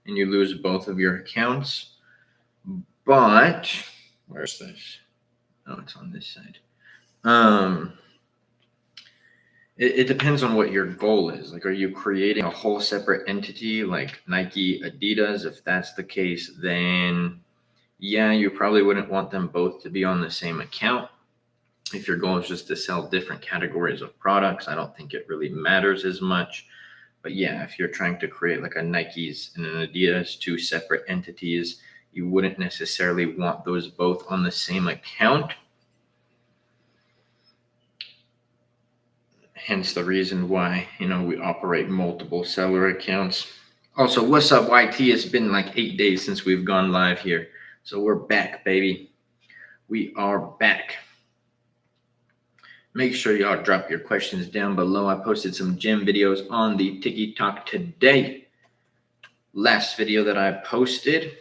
and you lose both of your accounts. But where's this? Oh, it's on this side. Um, it depends on what your goal is. Like, are you creating a whole separate entity like Nike, Adidas? If that's the case, then yeah, you probably wouldn't want them both to be on the same account. If your goal is just to sell different categories of products, I don't think it really matters as much. But yeah, if you're trying to create like a Nike's and an Adidas, two separate entities, you wouldn't necessarily want those both on the same account. Hence the reason why, we operate multiple seller accounts. Also, what's up, YT? It's been like 8 days since we've gone live here. So we're back, baby. We are back. Make sure y'all drop your questions down below. I posted some gym videos on the TikTok today. Last video that I posted,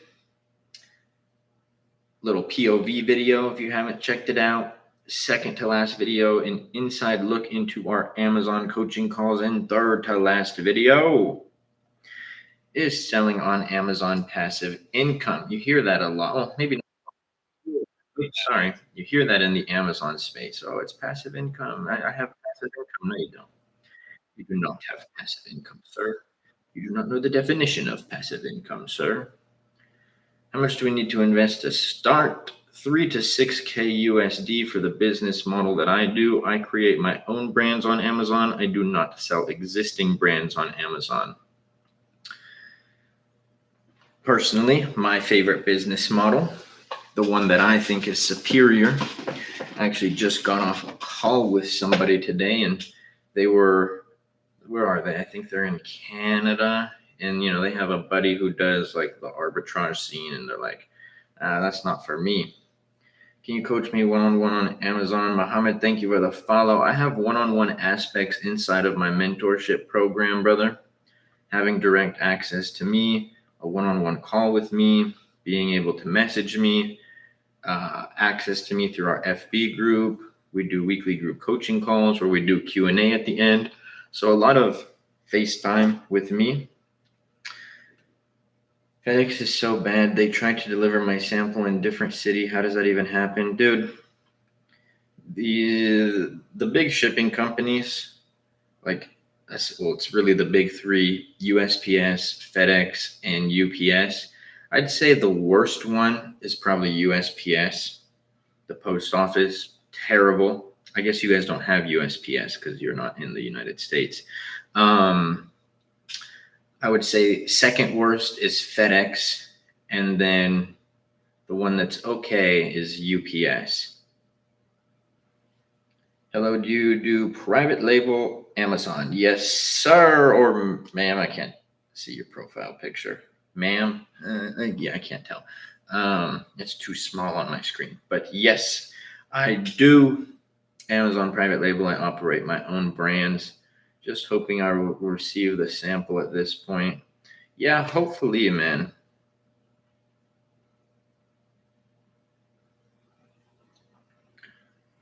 little POV video if you haven't checked it out. Second to last video, an inside look into our Amazon coaching calls. And third to last video is selling on Amazon passive income. You hear that a lot. Well, maybe not. Sorry, you hear that in the Amazon space. Oh, it's passive income. I have passive income. No, you don't. You do not have passive income, sir. You do not know the definition of passive income, sir. How much do we need to invest to start? 3 to 6K USD for the business model that I do. I create my own brands on Amazon. I do not sell existing brands on Amazon. Personally, my favorite business model, the one that I think is superior. I actually just got off a call with somebody today, and they were, where are they? I think they're in Canada. And, they have a buddy who does like the arbitrage scene, and they're like, that's not for me. Can you coach me one-on-one on Amazon? Mohammed, thank you for the follow. I have one-on-one aspects inside of my mentorship program, brother. Having direct access to me, a one-on-one call with me, being able to message me, access to me through our FB group. We do weekly group coaching calls where we do Q&A at the end. So a lot of FaceTime with me. FedEx is so bad. They tried to deliver my sample in a different city. How does that even happen? Dude, the big shipping companies, like, it's really the big three, USPS, FedEx, and UPS. I'd say the worst one is probably USPS. The post office, terrible. I guess you guys don't have USPS because you're not in the United States. I would say second worst is FedEx, and then the one that's okay is UPS. Hello, do you do private label Amazon? Yes, sir, or ma'am. I can't see your profile picture. Ma'am, yeah, I can't tell. It's too small on my screen. But yes, I do Amazon private label. I operate my own brands. Just hoping I will receive the sample at this point. Yeah, hopefully, man.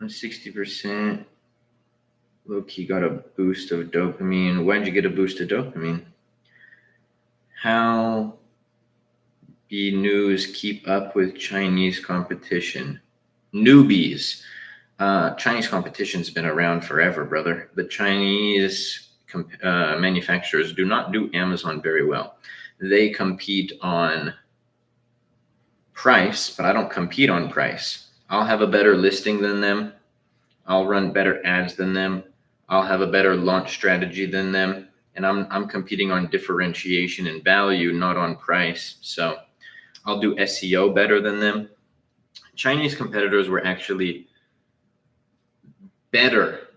I'm 60%. Low-key got a boost of dopamine. Why'd you get a boost of dopamine? How be news keep up with Chinese competition? Newbies. Chinese competition's been around forever, brother. The Chinese manufacturers do not do Amazon very well. They compete on price, but I don't compete on price. I'll have a better listing than them. I'll run better ads than them. I'll have a better launch strategy than them. And I'm competing on differentiation and value, not on price. So I'll do SEO better than them. Chinese competitors were actually better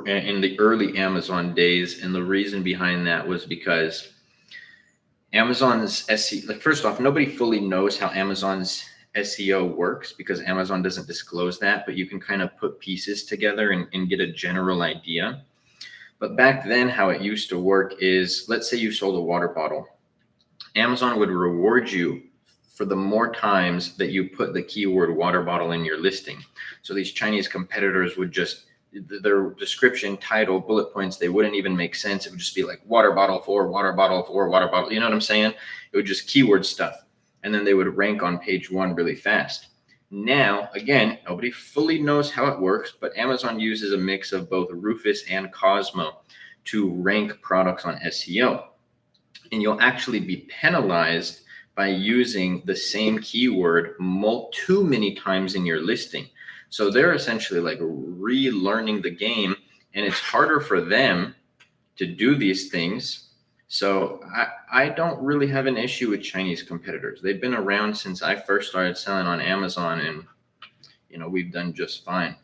in the early Amazon days. And the reason behind that was because Amazon's SEO, like, first off, nobody fully knows how Amazon's SEO works because Amazon doesn't disclose that, but you can kind of put pieces together and get a general idea. But back then, how it used to work is, let's say you sold a water bottle. Amazon would reward you for the more times that you put the keyword water bottle in your listing. So these Chinese competitors would just their description, title, bullet points, they wouldn't even make sense. It would just be like water bottle for water bottle for water bottle. You know what I'm saying? It would just keyword stuff. And then they would rank on page one really fast. Now, again, nobody fully knows how it works, but Amazon uses a mix of both Rufus and Cosmo to rank products on SEO. And you'll actually be penalized by using the same keyword too many times in your listing. So they're essentially like relearning the game, and it's harder for them to do these things. So I don't really have an issue with Chinese competitors. They've been around since I first started selling on Amazon, and we've done just fine.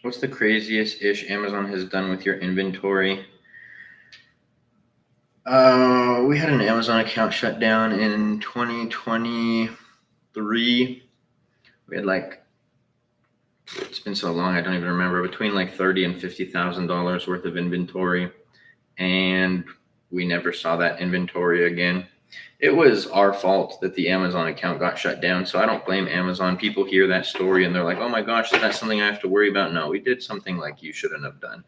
What's the craziest ish Amazon has done with your inventory? We had an Amazon account shut down in 2023. We had it's been so long, I don't even remember, between like $30,000 and $50,000 worth of inventory. And we never saw that inventory again. It was our fault that the Amazon account got shut down. So I don't blame Amazon. People hear that story and they're like, oh my gosh, is that something I have to worry about? No, we did something like you shouldn't have done.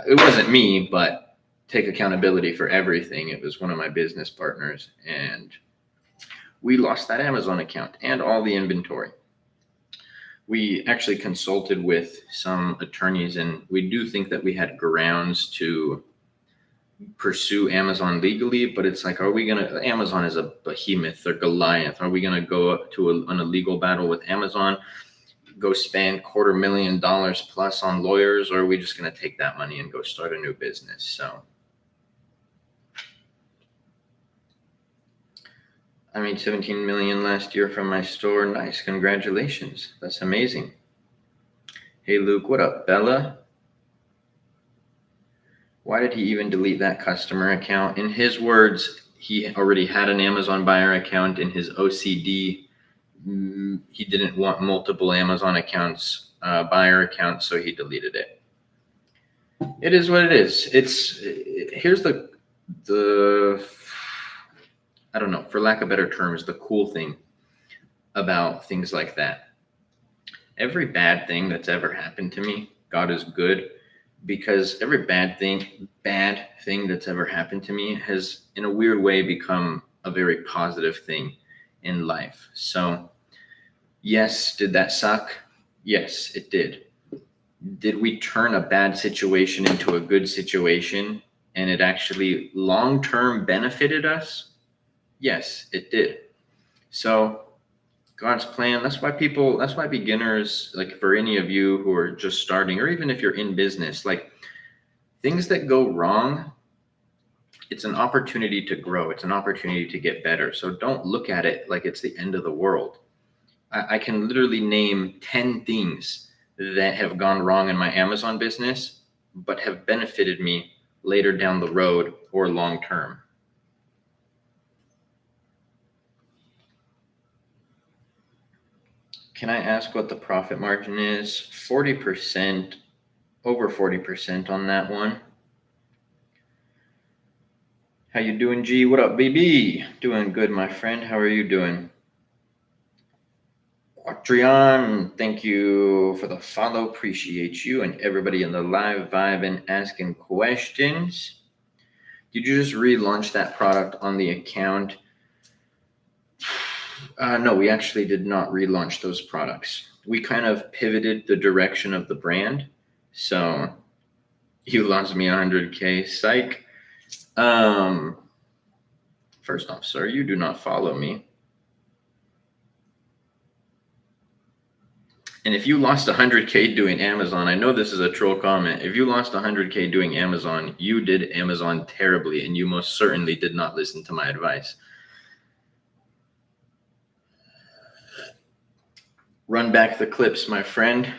It wasn't me, but take accountability for everything. It was one of my business partners, and we lost that Amazon account and all the inventory. We actually consulted with some attorneys, and we do think that we had grounds to pursue Amazon legally, but it's like, Amazon is a behemoth or Goliath. Are we going to go up to a legal battle with Amazon, go spend $250,000 plus on lawyers, or are we just going to take that money and go start a new business? So, I made $17 million last year from my store. Nice. Congratulations. That's amazing. Hey, Luke, what up, Bella? Why did he even delete that customer account? In his words, he already had an Amazon buyer account. In his OCD, he didn't want multiple Amazon accounts, buyer accounts, so he deleted it. It is what it is. Here's the I don't know, for lack of better terms, the cool thing about things like that. Every bad thing that's ever happened to me, God is good, because every bad thing that's ever happened to me has, in a weird way, become a very positive thing in life. So, yes, did that suck? Yes, it did. Did we turn a bad situation into a good situation, and it actually long-term benefited us? Yes, it did. So God's plan, that's why beginners, like for any of you who are just starting, or even if you're in business, like things that go wrong, it's an opportunity to grow. It's an opportunity to get better. So don't look at it like it's the end of the world. I can literally name 10 things that have gone wrong in my Amazon business, but have benefited me later down the road or long term. Can I ask what the profit margin is? 40%, over 40% on that one. How you doing, G? What up, BB? Doing good, my friend. How are you doing? Quatrion, thank you for the follow. Appreciate you and everybody in the live vibe and asking questions. Did you just relaunch that product on the account? No, we actually did not relaunch those products. We kind of pivoted the direction of the brand. So you lost me 100K, psych. First off, sir, you do not follow me. And if you lost 100K doing Amazon, I know this is a troll comment. If you lost 100K doing Amazon, you did Amazon terribly, and you most certainly did not listen to my advice. Run back the clips, my friend.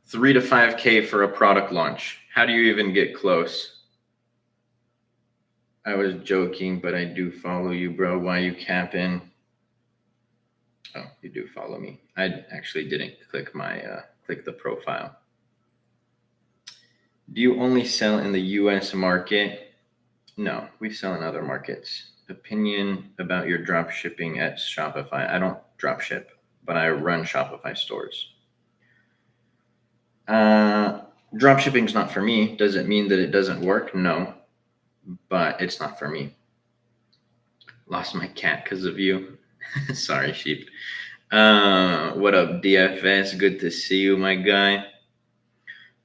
3 to 5K for a product launch. How do you even get close? I was joking, but I do follow you, bro. Why you capping? Oh, you do follow me. I actually didn't click the profile. Do you only sell in the US market? No, we sell in other markets. Opinion about your drop shipping at Shopify. I don't drop ship, but I run Shopify stores. Drop shipping's not for me. Does it mean that it doesn't work? No, but it's not for me. Lost my cat because of you. Sorry, sheep. What up, DFS? Good to see you, my guy.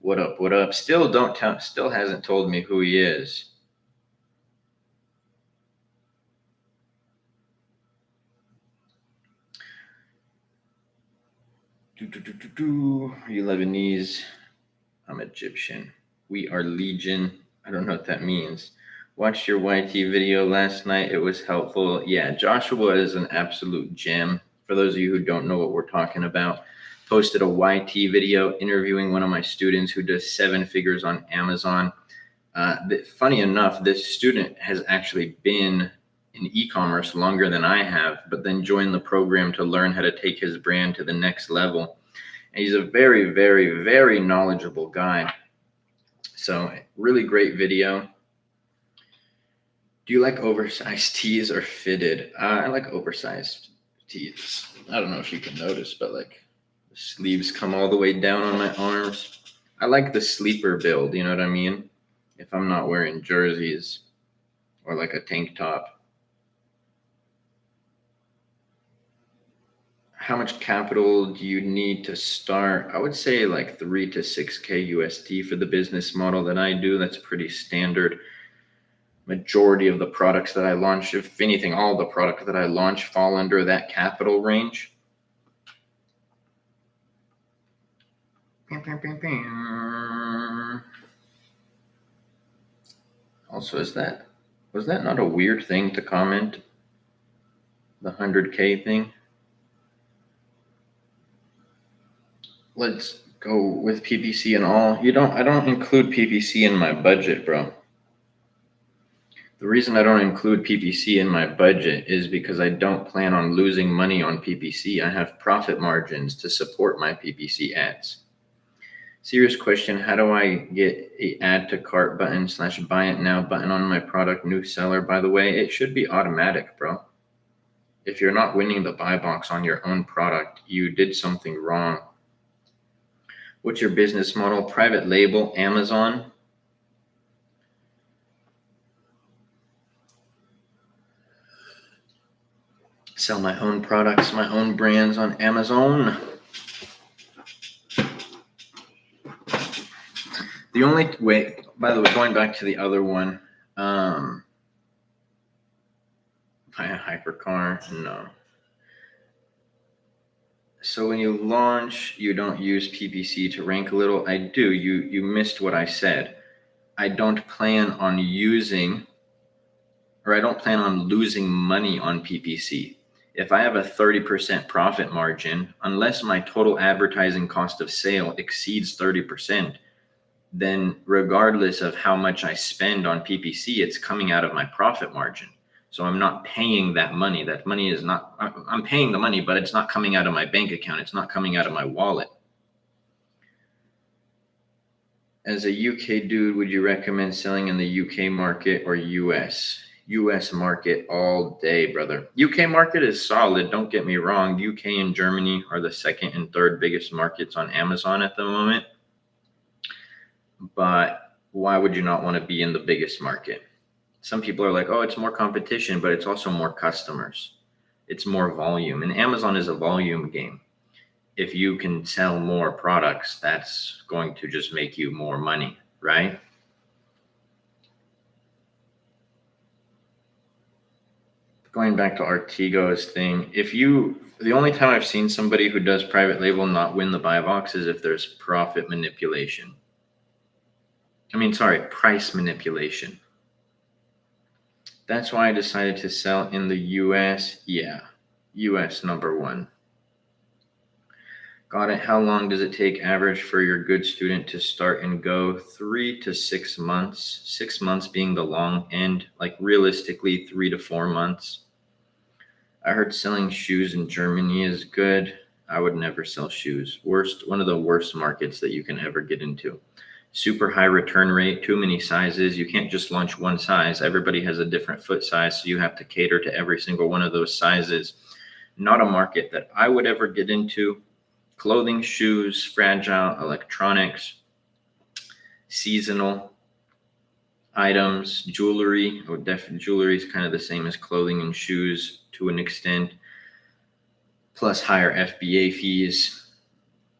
What up? What up? Still hasn't told me who he is. Are you Lebanese? I'm Egyptian. We are Legion. I don't know what that means. Watched your YT video last night. It was helpful. Yeah, Joshua is an absolute gem. For those of you who don't know what we're talking about, posted a YT video interviewing one of my students who does 7 figures on Amazon. Funny enough, this student has actually been in e-commerce longer than I have, but then joined the program to learn how to take his brand to the next level. And he's a very, very, very knowledgeable guy. So really great video. Do you like oversized tees or fitted? I like oversized tees. I don't know if you can notice, but like the sleeves come all the way down on my arms. I like the sleeper build, you know what I mean? If I'm not wearing jerseys or like a tank top. How much capital do you need to start? I would say like 3 to 6K USD for the business model that I do. That's pretty standard. Majority of the products that I launch, if anything, all the products that I launch fall under that capital range. Also, was that not a weird thing to comment? The 100K thing? Let's go with PPC and all. I don't include PPC in my budget, bro. The reason I don't include PPC in my budget is because I don't plan on losing money on PPC. I have profit margins to support my PPC ads. Serious question, how do I get a add to cart button / buy it now button on my product new seller? By the way, it should be automatic, bro. If you're not winning the buy box on your own product, you did something wrong. What's your business model? Private label, Amazon. Sell my own products, my own brands on Amazon. The only way, by the way, going back to the other one, buy a hypercar, no. So when you launch, you don't use PPC to rank a little. I do. You missed what I said. I don't plan on losing money on PPC. If I have a 30% profit margin, unless my total advertising cost of sale exceeds 30%, then regardless of how much I spend on PPC, it's coming out of my profit margin. So I'm not paying that money. That money is not, I'm paying the money, but it's not coming out of my bank account. It's not coming out of my wallet. As a UK dude, would you recommend selling in the UK market or US? US market all day, brother. UK market is solid. Don't get me wrong. UK and Germany are the second and third biggest markets on Amazon at the moment. But why would you not want to be in the biggest market? Some people are like, oh, it's more competition, but it's also more customers. It's more volume. And Amazon is a volume game. If you can sell more products, that's going to just make you more money, right? Going back to Artigo's thing, the only time I've seen somebody who does private label not win the buy box is if there's profit manipulation. Price manipulation. That's why I decided to sell in the US. Yeah, US #1. Got it. How long does it take average for your good student to start and go? 3 to 6 months. 6 months being the long end, like realistically 3 to 4 months. I heard selling shoes in Germany is good. I would never sell shoes. One of the worst markets that you can ever get into. super high return rate, too many sizes. You can't just launch one size. Everybody has a different foot size, so you have to cater to every single one of those sizes. Not a market that I would ever get into. Clothing, shoes, fragile, electronics, seasonal items, jewelry. Jewelry is kind of the same as clothing and shoes to an extent, plus higher FBA fees.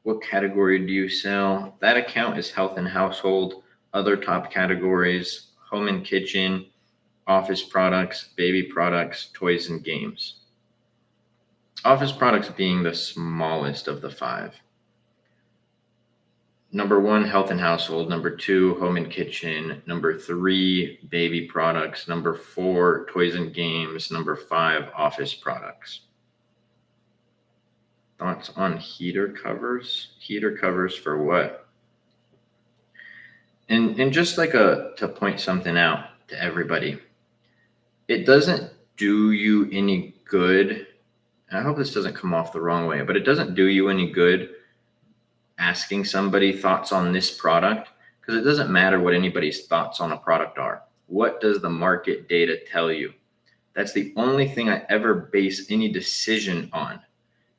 What category do you sell? That account is health and household. Other top categories: home and kitchen, office products, baby products, toys and games. Office products being the smallest of the five. Number one, health and household. Number two, home and kitchen. Number three, baby products. Number four, toys and games. Number five, office products. Thoughts on heater covers? Heater covers for what? And just like to point something out to everybody, it doesn't do you any good. I hope this doesn't come off the wrong way, but it doesn't do you any good asking somebody thoughts on this product, because it doesn't matter what anybody's thoughts on a product are. What does the market data tell you? That's the only thing I ever base any decision on.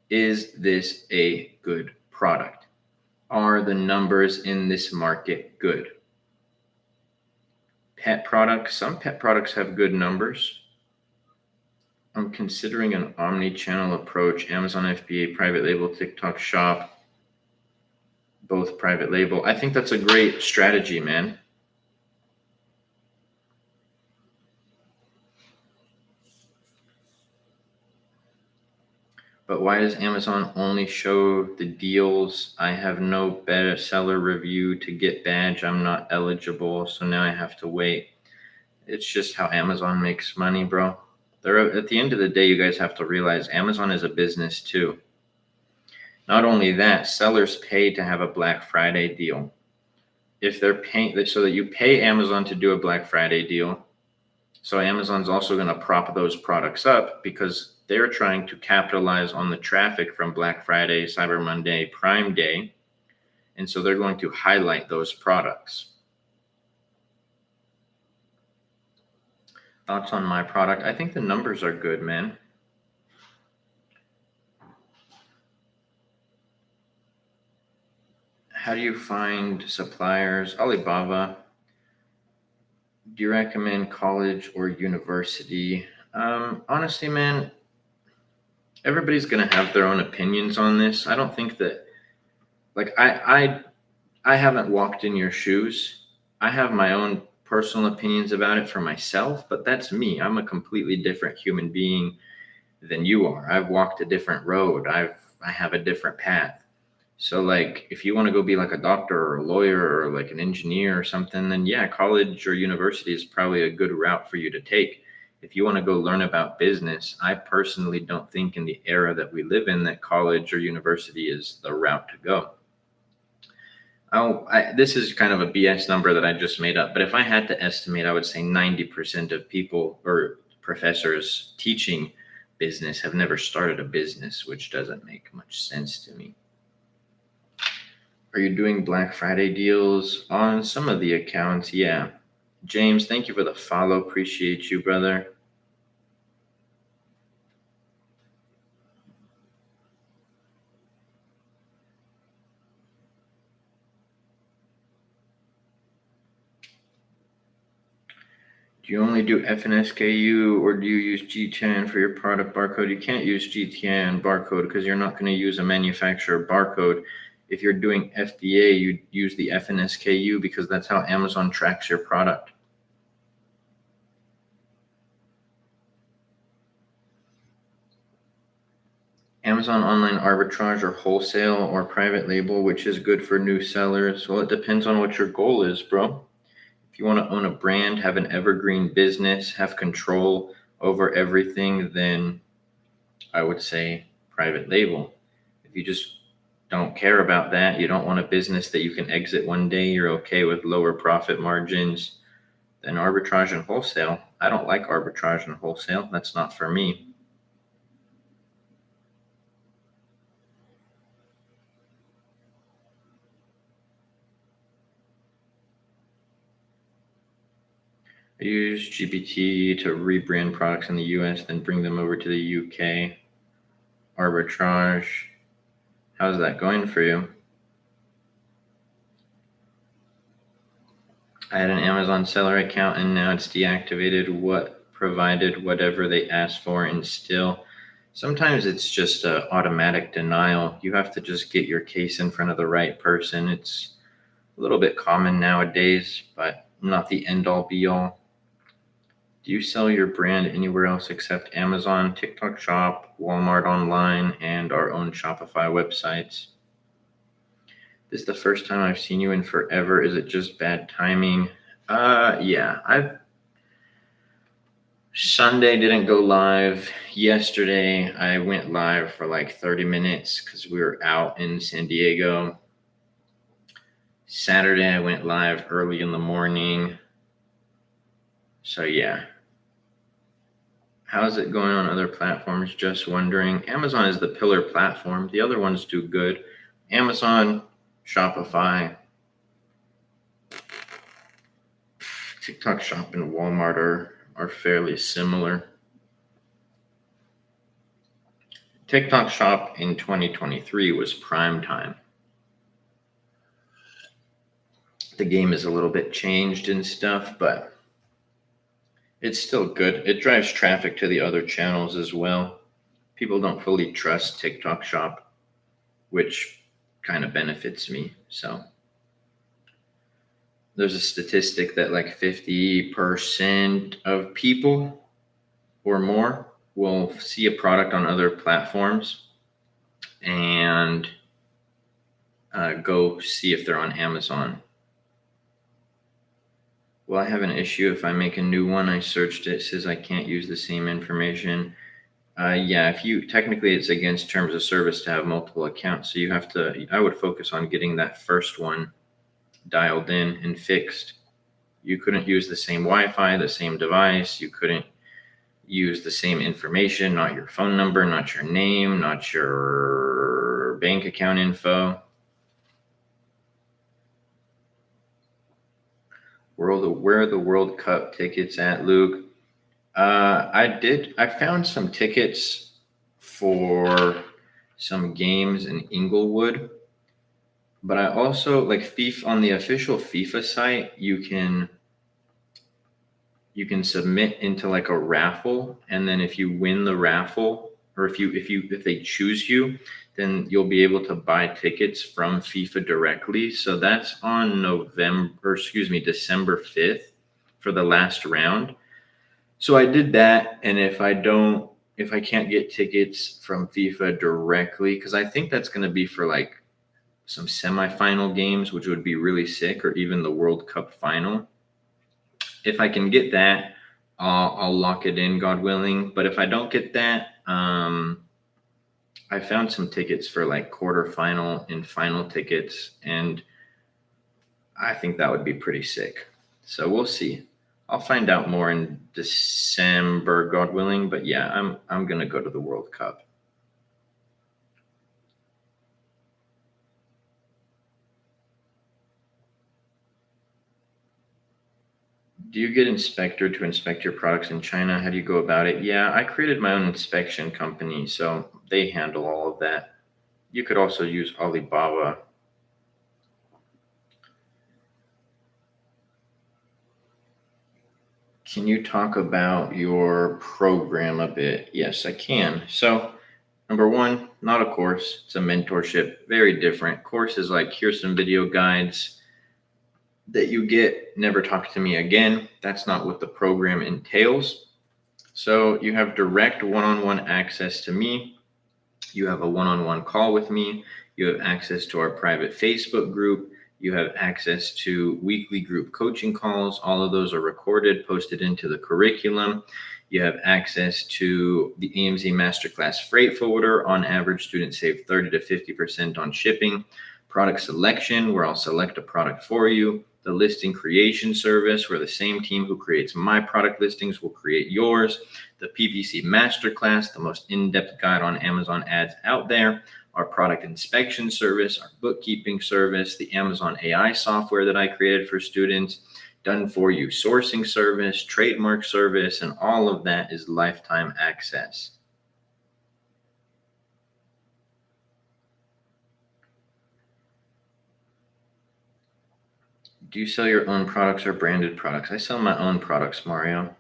Is this a good product? Are the numbers in this market good? Pet products, some pet products have good numbers. I'm considering an omni-channel approach: Amazon FBA, private label, TikTok shop, both private label. I think that's a great strategy, man. But why does Amazon only show the deals? I have no bestseller review to get badge. I'm not eligible, so now I have to wait. It's just how Amazon makes money, bro. At the end of the day, you guys have to realize Amazon is a business too. Not only that, sellers pay to have a Black Friday deal. If they're paying, so that you pay Amazon to do a Black Friday deal, so Amazon's also going to prop those products up because they're trying to capitalize on the traffic from Black Friday, Cyber Monday, Prime Day. And so they're going to highlight those products. Thoughts on my product? I think the numbers are good, man. How do you find suppliers? Alibaba. Do you recommend college or university? Honestly, man, everybody's going to have their own opinions on this. I don't think that, like, I haven't walked in your shoes. I have my own personal opinions about it for myself, but that's me. I'm a completely different human being than you are. I've walked a different road. I have a different path. So, like, if you want to go be like a doctor or a lawyer or like an engineer or something, then yeah, college or university is probably a good route for you to take. If you want to go learn about business, I personally don't think in the era that we live in that college or university is the route to go. This is kind of a BS number that I just made up, but if I had to estimate, I would say 90% of people or professors teaching business have never started a business, which doesn't make much sense to me. Are you doing Black Friday deals on some of the accounts? Yeah. James, thank you for the follow. Appreciate you, brother. Do you only do FNSKU or do you use GTN for your product barcode? You can't use GTN barcode because you're not going to use a manufacturer barcode. If you're doing FBA, you use the FNSKU because that's how Amazon tracks your product. Amazon online arbitrage or wholesale or private label, which is good for new sellers? Well, it depends on what your goal is, bro. If you want to own a brand, have an evergreen business, have control over everything, then I would say private label. If you just don't care about that, you don't want a business that you can exit one day, you're okay with lower profit margins, then arbitrage and wholesale. I don't like arbitrage and wholesale. That's not for me. I use GPT to rebrand products in the US, then bring them over to the UK. Arbitrage. How's that going for you? I had an Amazon seller account and now it's deactivated. What provided whatever they asked for, and still sometimes it's just a automatic denial. You have to just get your case in front of the right person. It's a little bit common nowadays, but not the end all be all. Do you sell your brand anywhere else except Amazon, TikTok Shop, Walmart Online, and our own Shopify websites? This is the first time I've seen you in forever. Is it just bad timing? Yeah. Sunday didn't go live. Yesterday I went live for like 30 minutes because we were out in San Diego. Saturday I went live early in the morning. So yeah. How's it going on other platforms? Just wondering. Amazon is the pillar platform. The other ones do good. Amazon, Shopify, TikTok Shop, and Walmart are fairly similar. TikTok Shop in 2023 was prime time. The game is a little bit changed and stuff, but it's still good. It drives traffic to the other channels as well. People don't fully trust TikTok Shop, which kind of benefits me. So there's a statistic that like 50% of people or more will see a product on other platforms and go see if they're on Amazon. Well, I have an issue if I make a new one. I searched it. It says I can't use the same information. Yeah, if you technically it's against terms of service to have multiple accounts. So you have to, I would focus on getting that first one dialed in and fixed. You couldn't use the same Wi-Fi, the same device. You couldn't use the same information, not your phone number, not your name, not your bank account info. Where are the World Cup tickets at, Luke? I found some tickets for some games in Inglewood, but I also like FIFA on the official FIFA site. You can submit into like a raffle, and then if you win the raffle, or if they choose you, then you'll be able to buy tickets from FIFA directly. So that's on December 5th for the last round. So I did that, and if I can't get tickets from FIFA directly, because I think that's going to be for like some semifinal games, which would be really sick, or even the World Cup final. If I can get that, I'll lock it in, God willing. But if I don't get that, I found some tickets for like quarterfinal and final tickets, and I think that would be pretty sick. So we'll see. I'll find out more in December, God willing. But yeah, I'm gonna go to the World Cup. Do you get inspector to inspect your products in China? How do you go about it? Yeah, I created my own inspection company, so they handle all of that. You could also use Alibaba. Can you talk about your program a bit? Yes, I can. So, number one, not a course. It's a mentorship. Very different. Course is like, here's some video guides that you get. Never talk to me again. That's not what the program entails. So you have direct one-on-one access to me. You have a one-on-one call with me. You have access to our private Facebook group. You have access to weekly group coaching calls. All of those are recorded, posted into the curriculum. You have access to the AMZ Masterclass freight forwarder. On average, students save 30 to 50% on shipping. Product selection, where I'll select a product for you. The listing creation service, where the same team who creates my product listings will create yours. The PPC Masterclass, the most in-depth guide on Amazon ads out there. Our product inspection service, our bookkeeping service, the Amazon AI software that I created for students, done for you. Sourcing service, trademark service, and all of that is lifetime access. Do you sell your own products or branded products? I sell my own products, Mario.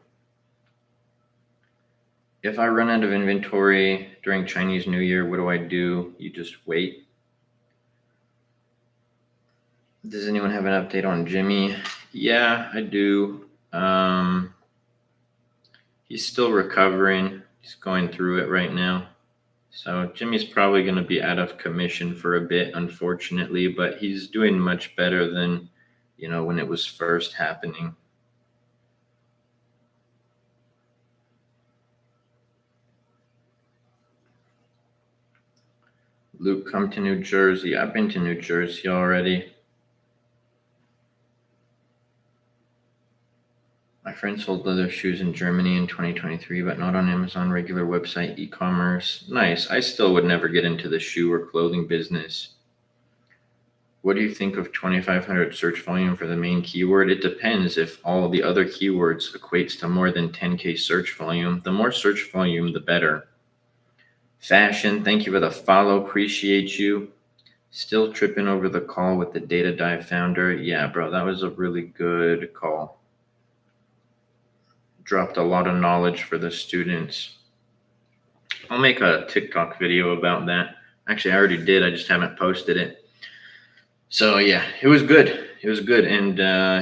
If I run out of inventory during Chinese New Year, what do? You just wait. Does anyone have an update on Jimmy? Yeah, I do. He's still recovering. He's going through it right now. So Jimmy's probably going to be out of commission for a bit, unfortunately, but he's doing much better than, when it was first happening. Luke, come to New Jersey. I've been to New Jersey already. My friend sold leather shoes in Germany in 2023, but not on Amazon, regular website, e-commerce. Nice. I still would never get into the shoe or clothing business. What do you think of 2,500 search volume for the main keyword? It depends if all the other keywords equates to more than 10K search volume. The more search volume, the better. Fashion, thank you for the follow. Appreciate you. Still tripping over the call with the Data Dive founder. Yeah, bro, that was a really good call. Dropped a lot of knowledge for the students. I'll make a TikTok video about that. Actually, I already did. I just haven't posted it. So yeah, it was good. It was good. And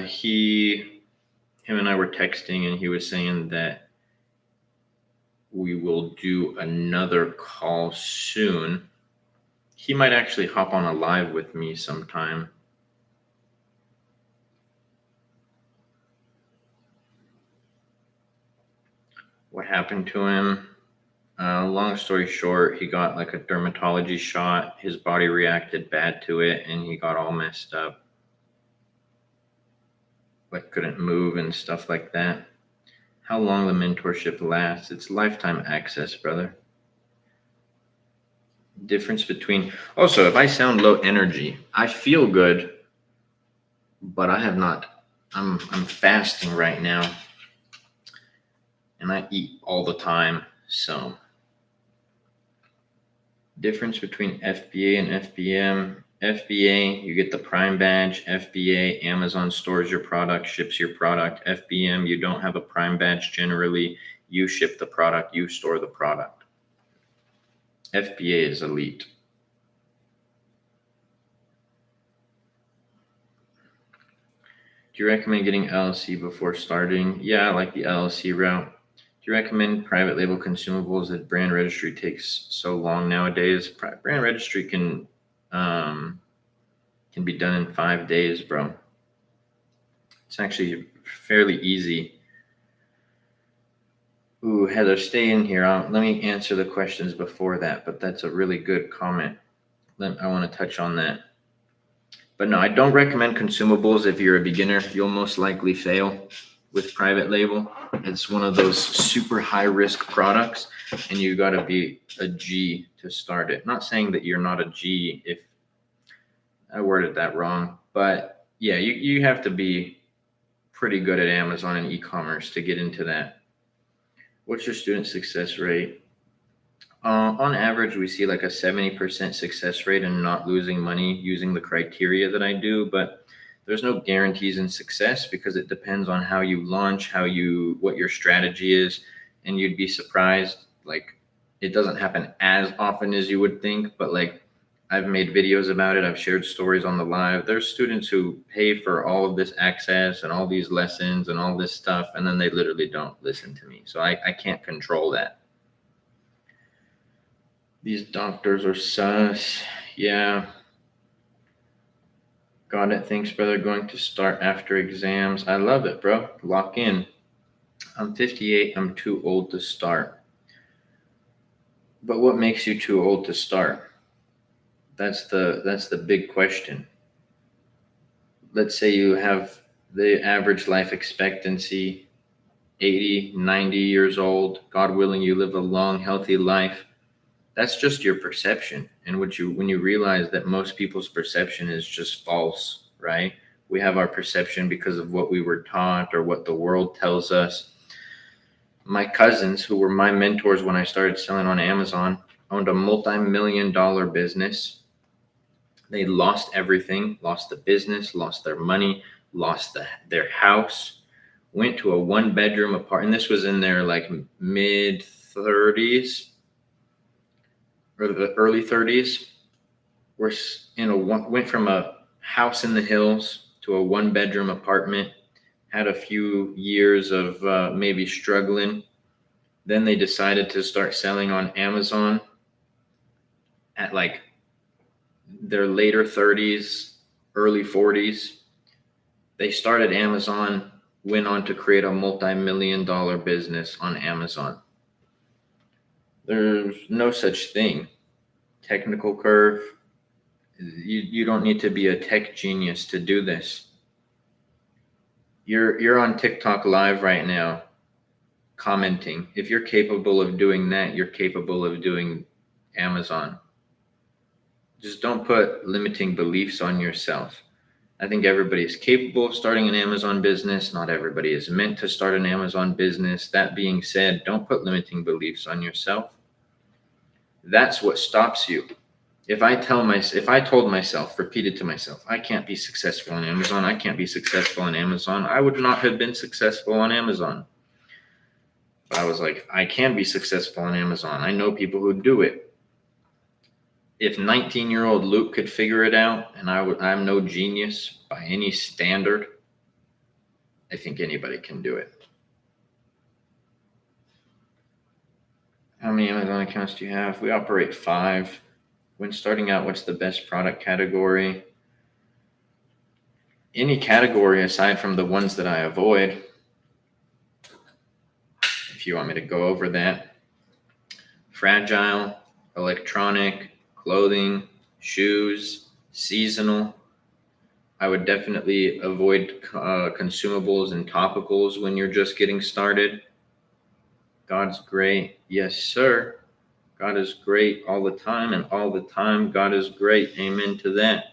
him and I were texting, and he was saying that we will do another call soon. He might actually hop on a live with me sometime. What happened to him? Long story short, he got like a dermatology shot. His body reacted bad to it, and he got all messed up. Like couldn't move and stuff like that. How long the mentorship lasts? It's lifetime access, brother. Difference between... Also, if I sound low energy, I feel good, but I have not... I'm fasting right now, and I eat all the time, so... Difference between FBA and FBM. FBA, you get the Prime badge. FBA, Amazon stores your product, ships your product. FBM, you don't have a Prime badge generally. You ship the product, you store the product. FBA is elite. Do you recommend getting LLC before starting? Yeah, I like the LLC route. Do you recommend private label consumables if brand registry takes so long nowadays? Brand registry can be done in 5 days, bro. It's actually fairly easy. Ooh, Heather, stay in here. Let me answer the questions before that, but that's a really good comment. I want to touch on that. But no, I don't recommend consumables if you're a beginner. You'll most likely fail with private label. It's one of those super high risk products, and you got to be a G to start it. Not saying that you're not a G, if I worded that wrong, but yeah, you have to be pretty good at Amazon and e-commerce to get into that. What's your student success rate? On average, we see like a 70% success rate and not losing money using the criteria that I do, but there's no guarantees in success because it depends on how you launch, what your strategy is, and you'd be surprised. Like, it doesn't happen as often as you would think, but like I've made videos about it. I've shared stories on the live. There's students who pay for all of this access and all these lessons and all this stuff, and then they literally don't listen to me. So I can't control that. These doctors are sus. Yeah. Got it. Thanks, brother. Going to start after exams. I love it, bro. Lock in. I'm 58. I'm too old to start. But what makes you too old to start? That's the big question. Let's say you have the average life expectancy 80, 90 years old. God willing, you live a long, healthy life. That's just your perception. And when you realize that most people's perception is just false, right? We have our perception because of what we were taught or what the world tells us. My cousins, who were my mentors when I started selling on Amazon, owned a multi-million-dollar business. They lost everything, lost the business, lost their money, lost their house, went to a one-bedroom apartment. And this was in their like mid 30s or the early 30s. Went from a house in the hills to a one-bedroom apartment, had a few years of maybe struggling. Then they decided to start selling on Amazon at like their later 30s, early 40s. They started Amazon, went on to create a multi-million-dollar business on Amazon. There's no such thing. Technical curve. You don't need to be a tech genius to do this. You're on TikTok live right now, commenting. If you're capable of doing that, you're capable of doing Amazon. Just don't put limiting beliefs on yourself. I think everybody is capable of starting an Amazon business. Not everybody is meant to start an Amazon business. That being said, don't put limiting beliefs on yourself. That's what stops you. If I told myself, repeated to myself, I can't be successful on Amazon, I can't be successful on Amazon, I would not have been successful on Amazon. But I was like, I can be successful on Amazon. I know people who do it. If 19-year-old Luke could figure it out, and I'm no genius by any standard, I think anybody can do it. How many Amazon accounts do you have? We operate 5. When starting out, what's the best product category? Any category aside from the ones that I avoid. If you want me to go over that. Fragile, electronic, clothing, shoes, seasonal. I would definitely avoid consumables and topicals when you're just getting started. God's great. Yes, sir. God is great all the time, and all the time God is great. Amen to that.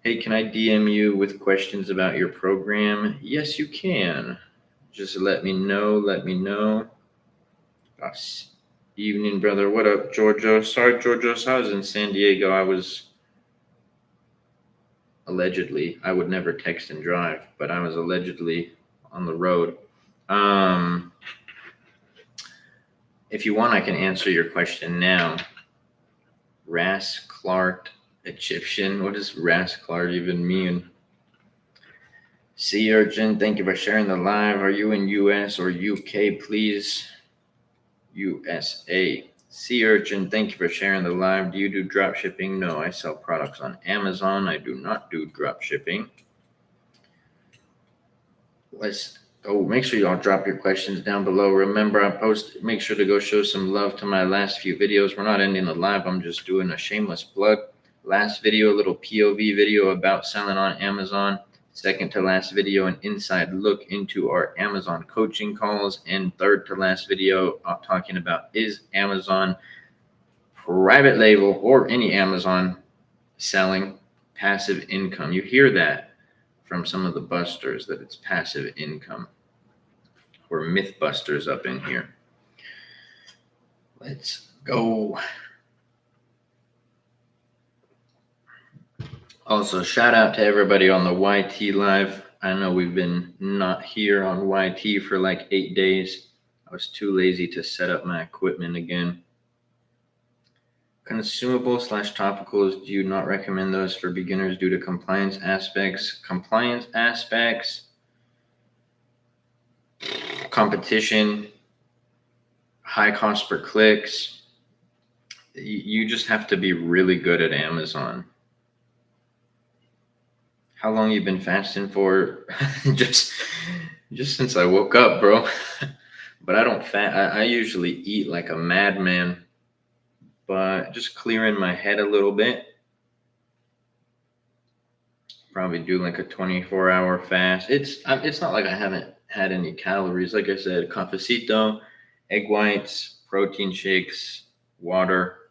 Hey, can I DM you with questions about your program? Yes, you can. Just let me know. Gosh. Evening, brother. What up, Giorgio? Sorry, Giorgio. I was in San Diego. I was allegedly, I would never text and drive, but I was allegedly on the road. If you want, I can answer your question now. Ras Clark Egyptian. What does Ras Clark even mean? Sea Urchin, thank you for sharing the live. Are you in US or UK, please? USA. Sea Urchin, thank you for sharing the live. Do you do drop shipping? No, I sell products on Amazon. I do not do drop shipping. Let's go. Make sure y'all drop your questions down below. Remember, make sure to go show some love to my last few videos. We're not ending the live. I'm just doing a shameless plug. Last video, a little POV video about selling on Amazon. Second to last video, an inside look into our Amazon coaching calls. And third to last video, talking about is Amazon private label or any Amazon selling passive income. You hear that from some of the busters that it's passive income. We're myth busters up in here. Let's go. Also, shout out to everybody on the YT live. I know we've been not here on YT for like 8 days. I was too lazy to set up my equipment again. Consumables/topicals, do you not recommend those for beginners due to compliance aspects? Competition, high cost per clicks. You just have to be really good at Amazon. How long you been fasting for? just since I woke up, bro. But I don't I usually eat like a madman. But just clearing my head a little bit. Probably do like a 24-hour fast. It's not like I haven't had any calories. Like I said, cafecito, egg whites, protein shakes, water,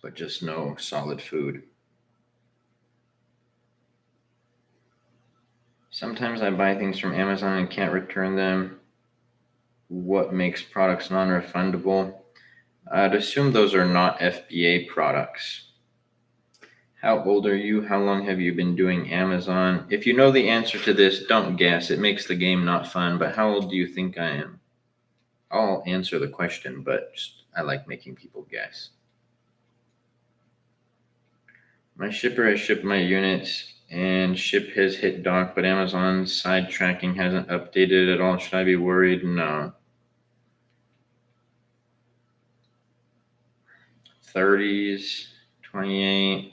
but just no solid food. Sometimes I buy things from Amazon and can't return them. What makes products non-refundable? I'd assume those are not FBA products. How old are you? How long have you been doing Amazon? If you know the answer to this, don't guess. It makes the game not fun. But how old do you think I am? I'll answer the question, but I like making people guess. My shipper has shipped my units and ship has hit dock, but Amazon's side tracking hasn't updated at all. Should I be worried? No. 30s, 28,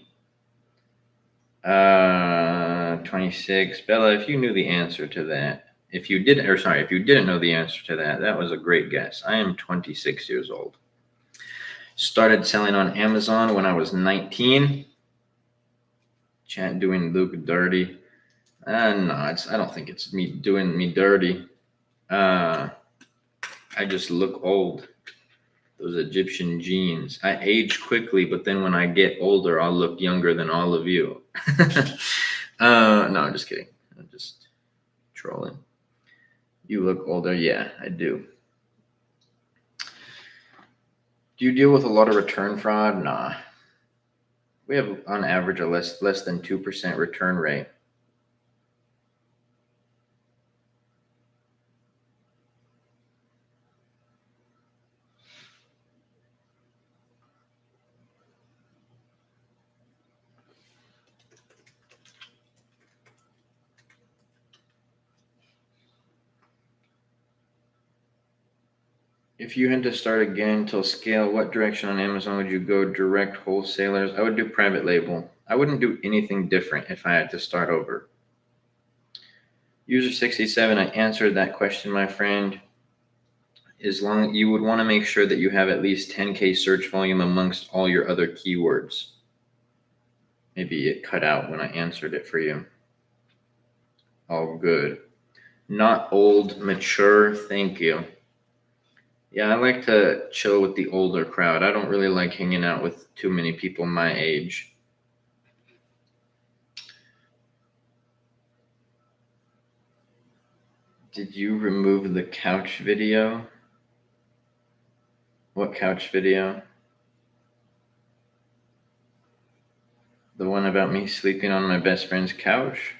26. Bella, if you knew the answer to that, if you didn't know the answer to that, that was a great guess. I am 26 years old. Started selling on Amazon when I was 19. Chat doing Luke dirty. No, I don't think it's me doing me dirty. I just look old. Those Egyptian genes. I age quickly, but then when I get older, I'll look younger than all of you. No, I'm just kidding. I'm just trolling. You look older. Yeah, I do. Do you deal with a lot of return fraud? Nah. We have, on average, a less than 2% return rate. If you had to start again till scale, what direction on Amazon would you go? Direct wholesalers? I would do private label. I wouldn't do anything different if I had to start over. User 67, I answered that question, my friend. As long you would want to make sure that you have at least 10K search volume amongst all your other keywords. Maybe it cut out when I answered it for you. All good. Not old, mature. Thank you. Yeah, I like to chill with the older crowd. I don't really like hanging out with too many people my age. Did you remove the couch video? What couch video? The one about me sleeping on my best friend's couch?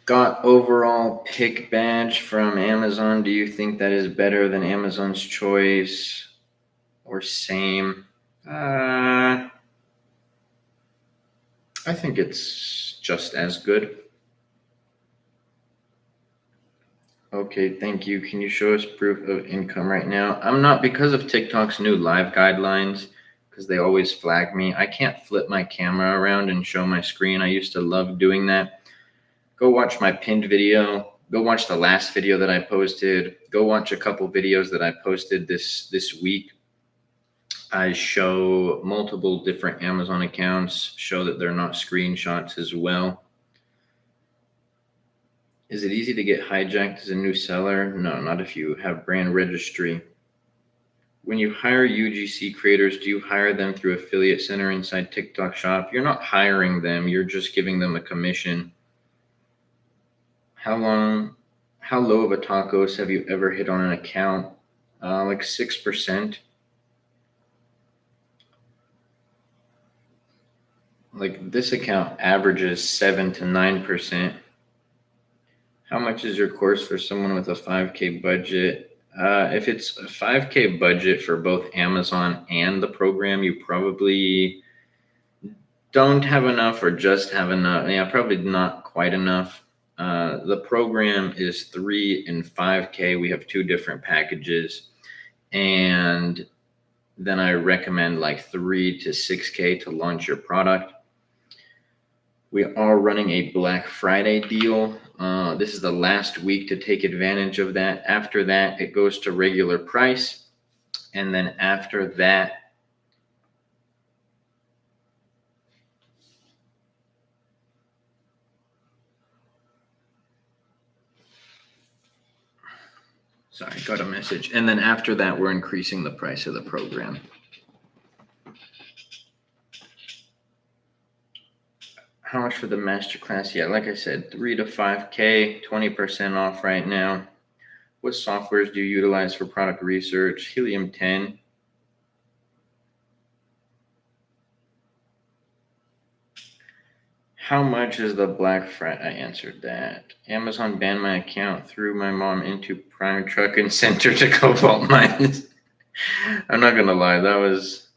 Got overall pick badge from Amazon. Do you think that is better than Amazon's choice or same? I think it's just as good. Okay, thank you. Can you show us proof of income right now? I'm not, because of TikTok's new live guidelines, because they always flag me. I can't flip my camera around and show my screen. I used to love doing that. Go watch my pinned video. Go watch the last video that I posted. Go watch a couple videos that I posted this week. I show multiple different Amazon accounts, show that they're not screenshots as well. Is it easy to get hijacked as a new seller? No, not if you have brand registry. When you hire UGC creators, do you hire them through Affiliate Center inside TikTok Shop? You're not hiring them. You're just giving them a commission. How low of a tacos have you ever hit on an account? Like 6%. Like this account averages 7 to 9%. How much is your course for someone with a 5K budget? If it's a 5K budget for both Amazon and the program, you probably don't have enough or just have enough. Yeah, probably not quite enough. The program is 3 and 5K. We have 2 different packages. And then I recommend like 3 to 6K to launch your product. We are running a Black Friday deal. This is the last week to take advantage of that. After that, it goes to regular price. And then after that, sorry, got a message. And then after that, we're increasing the price of the program. How much for the Masterclass? Yeah, like I said, 3 to 5K, 20% off right now. What softwares do you utilize for product research? Helium 10. How much is the Black Friday? I answered that. Amazon banned my account, threw my mom into Prime Truck and sent her to Cobalt Mines. I'm not gonna lie, that was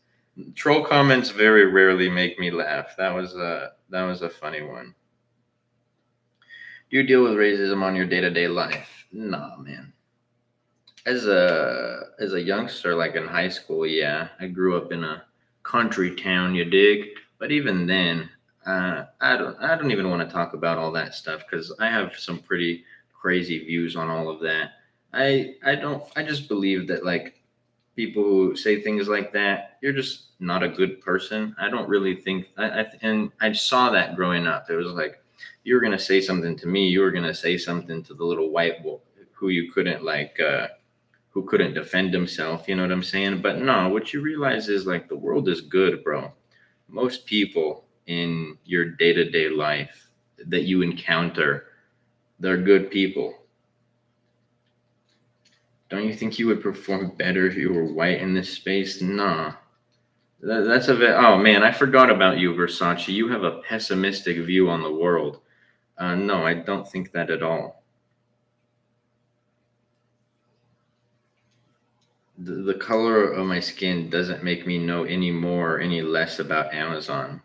troll comments very rarely make me laugh. That was a funny one. Do you deal with racism on your day-to-day life? Nah, man. As a youngster, like in high school, yeah, I grew up in a country town, you dig? But even then, I don't even want to talk about all that stuff because I have some pretty crazy views on all of that. I just believe that like people who say things like that, you're just not a good person. I don't really think and I saw that growing up. It was like you were gonna say something to me, you were gonna say something to the little white boy who you couldn't who couldn't defend himself, you know what I'm saying? But no, what you realize is like the world is good, bro. Most people in your day-to-day life that you encounter, they're good people. Don't you think you would perform better if you were white in this space? Nah. That's a bit. Oh man, I forgot about you, Versace. You have a pessimistic view on the world. No, I don't think that at all. The color of my skin doesn't make me know any more or any less about Amazon.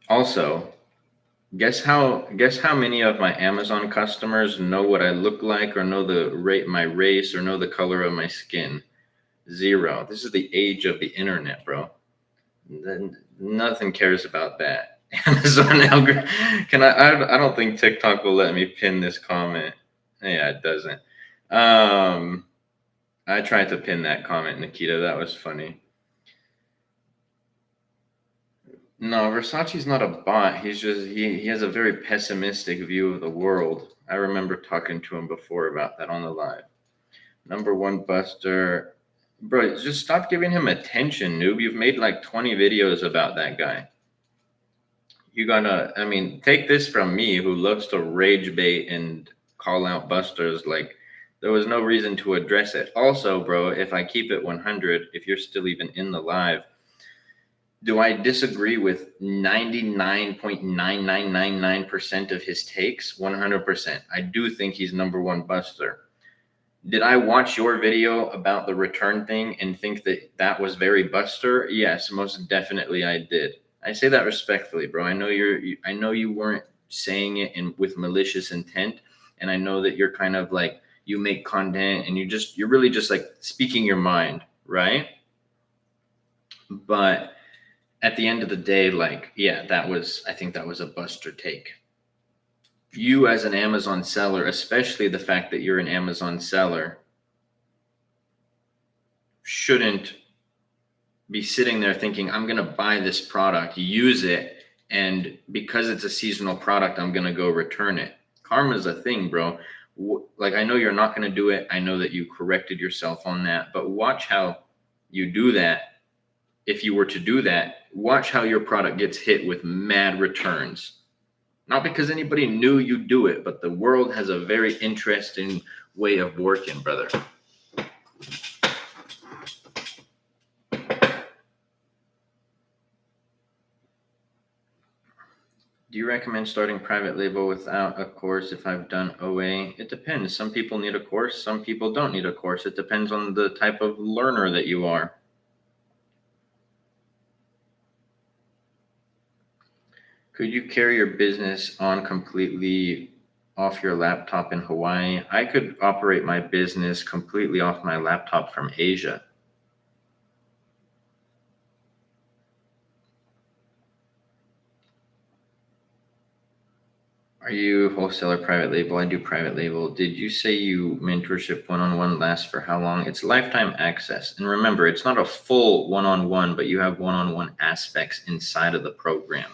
Also, guess how many of my Amazon customers know what I look like or know the rate my race or know the color of my skin? Zero. This is the age of the internet, bro. Nothing cares about that. Amazon algorithm. I don't think TikTok will let me pin this comment. Yeah, it doesn't. Um, I tried to pin that comment, Nikita. That was funny. No, Versace's not a bot. He has a very pessimistic view of the world. I remember talking to him before about that on the live. Number one buster. Bro, just stop giving him attention, noob. You've made like 20 videos about that guy. You gotta, I mean, take this from me who loves to rage bait and call out busters. Like, there was no reason to address it. Also, bro, if I keep it 100, if you're still even in the live, do I disagree with 99.9999% of his takes? 100%. I do think he's number one buster. Did I watch your video about the return thing and think that that was very buster? Yes, most definitely I did. I say that respectfully, bro. I know you weren't saying it with malicious intent, and I know that you're kind of like you make content and you're really just like speaking your mind, right? But at the end of the day, like, yeah, I think that was a buster take. You as an Amazon seller, especially the fact that you're an Amazon seller, shouldn't be sitting there thinking, I'm going to buy this product, use it, and because it's a seasonal product, I'm going to go return it. Karma is a thing, bro. Like, I know you're not going to do it. I know that you corrected yourself on that, but watch how you do that. If you were to do that, watch how your product gets hit with mad returns. Not because anybody knew you do it, but the world has a very interesting way of working, brother. Do you recommend starting private label without a course if I've done OA? It depends. Some people need a course, some people don't need a course. It depends on the type of learner that you are. Could you carry your business on completely off your laptop in Hawaii? I could operate my business completely off my laptop from Asia. Are you wholesaler private label? I do private label. Did you say you mentorship one-on-one lasts for how long? It's lifetime access. And remember, it's not a full one-on-one, but you have one-on-one aspects inside of the program.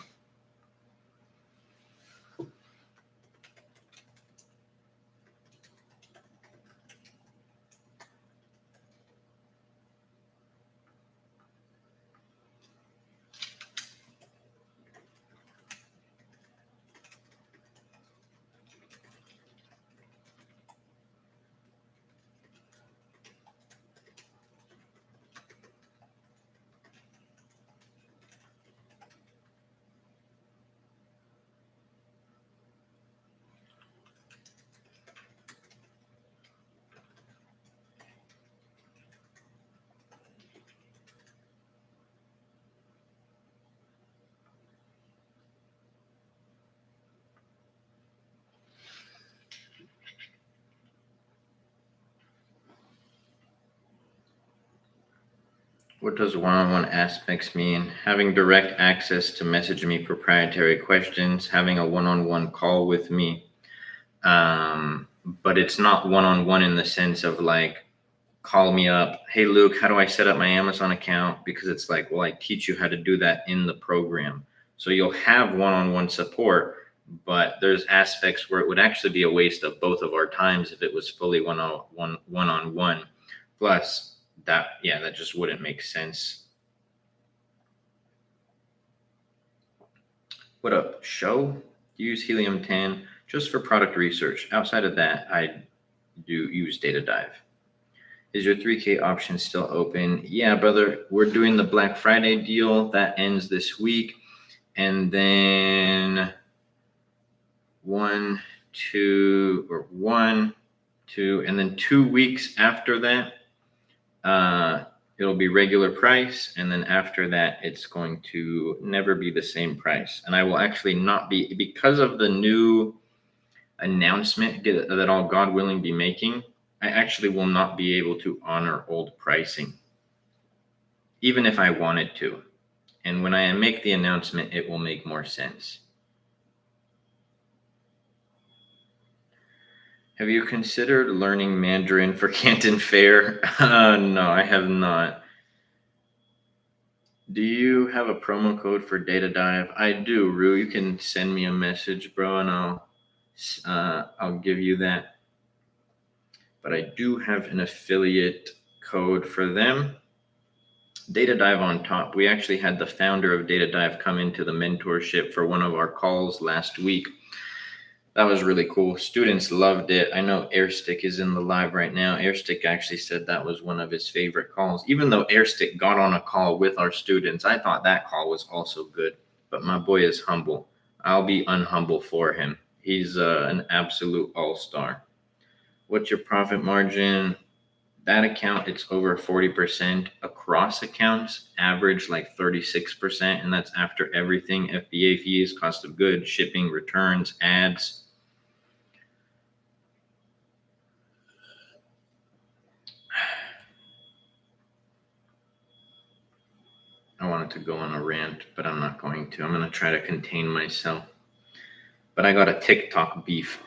What does one-on-one aspects mean? Having direct access to message me proprietary questions, having a one-on-one call with me. But it's not one-on-one in the sense of like, call me up. Hey, Luke, how do I set up my Amazon account? Because it's like, well, I teach you how to do that in the program. So you'll have one-on-one support, but there's aspects where it would actually be a waste of both of our times if it was fully one-on-one. Plus that just wouldn't make sense. What up, show? Use Helium 10 just for product research. Outside of that, I do use Data Dive. Is your 3K option still open? Yeah, brother. We're doing the Black Friday deal that ends this week. And then 1, 2, and then 2 weeks after that, it'll be regular price. And then after that, it's going to never be the same price. And I will actually not be, because of the new announcement that I'll, God willing, be making, I actually will not be able to honor old pricing, even if I wanted to. And when I make the announcement, it will make more sense. Have you considered learning Mandarin for Canton Fair? No, I have not. Do you have a promo code for Data Dive? I do, Rue. You can send me a message, bro, and I'll give you that. But I do have an affiliate code for them. Data Dive on top. We actually had the founder of Data Dive come into the mentorship for one of our calls last week. That was really cool. Students loved it. I know Airstick is in the live right now. Airstick actually said that was one of his favorite calls. Even though Airstick got on a call with our students, I thought that call was also good. But my boy is humble. I'll be unhumble for him. He's an absolute all-star. What's your profit margin? That account, it's over 40%. Across accounts, average like 36%. And that's after everything: FBA fees, cost of goods, shipping, returns, ads. I wanted to go on a rant, but I'm not going to. I'm going to try to contain myself. But I got a TikTok beef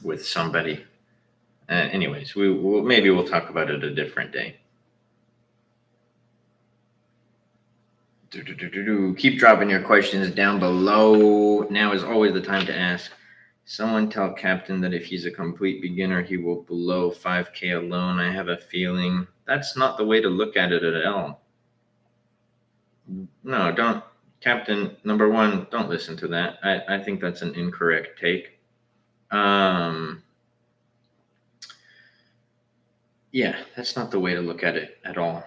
with somebody. Anyways, we'll talk about it a different day. Keep dropping your questions down below. Now is always the time to ask. Someone tell Captain that if he's a complete beginner, he will blow 5K alone. I have a feeling that's not the way to look at it at all. No, don't. Captain, number one, don't listen to that. I think that's an incorrect take. Yeah, that's not the way to look at it at all.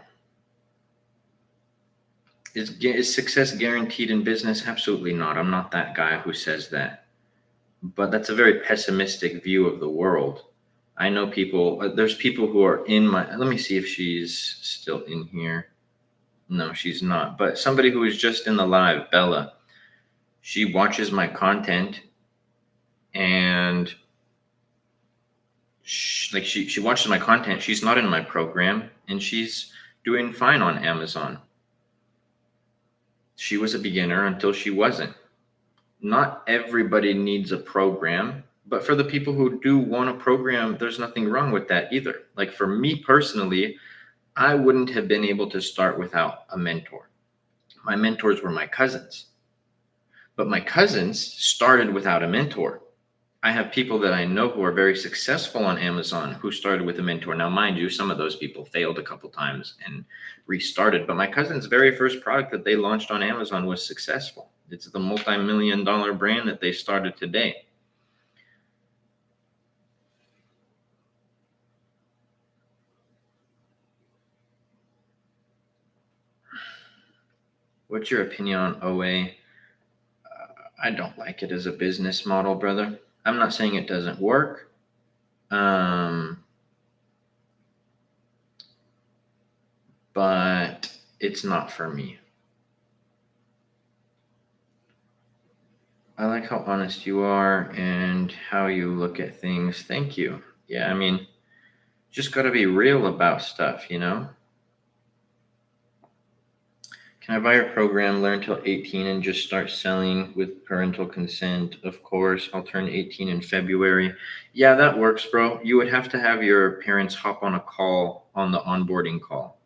Is success guaranteed in business? Absolutely not. I'm not that guy who says that. But that's a very pessimistic view of the world. I know people, there's people who are in my, let me see if she's still in here. No, she's not. But somebody who was just in the live, Bella, she watches my content and she watches my content. She's not in my program and she's doing fine on Amazon. She was a beginner until she wasn't. Not everybody needs a program, but for the people who do want a program, there's nothing wrong with that either. Like for me personally, I wouldn't have been able to start without a mentor. My mentors were my cousins, but my cousins started without a mentor. I have people that I know who are very successful on Amazon who started with a mentor. Now, mind you, some of those people failed a couple times and restarted, but my cousin's very first product that they launched on Amazon was successful. It's the multi-million-dollar brand that they started today. What's your opinion on OA? I don't like it as a business model, brother. I'm not saying it doesn't work. But it's not for me. I like how honest you are and how you look at things. Thank you. Yeah, I mean, just got to be real about stuff, you know? Can I buy your program, learn till 18, and just start selling with parental consent? Of course, I'll turn 18 in February. Yeah, that works, bro. You would have to have your parents hop on a call on the onboarding call.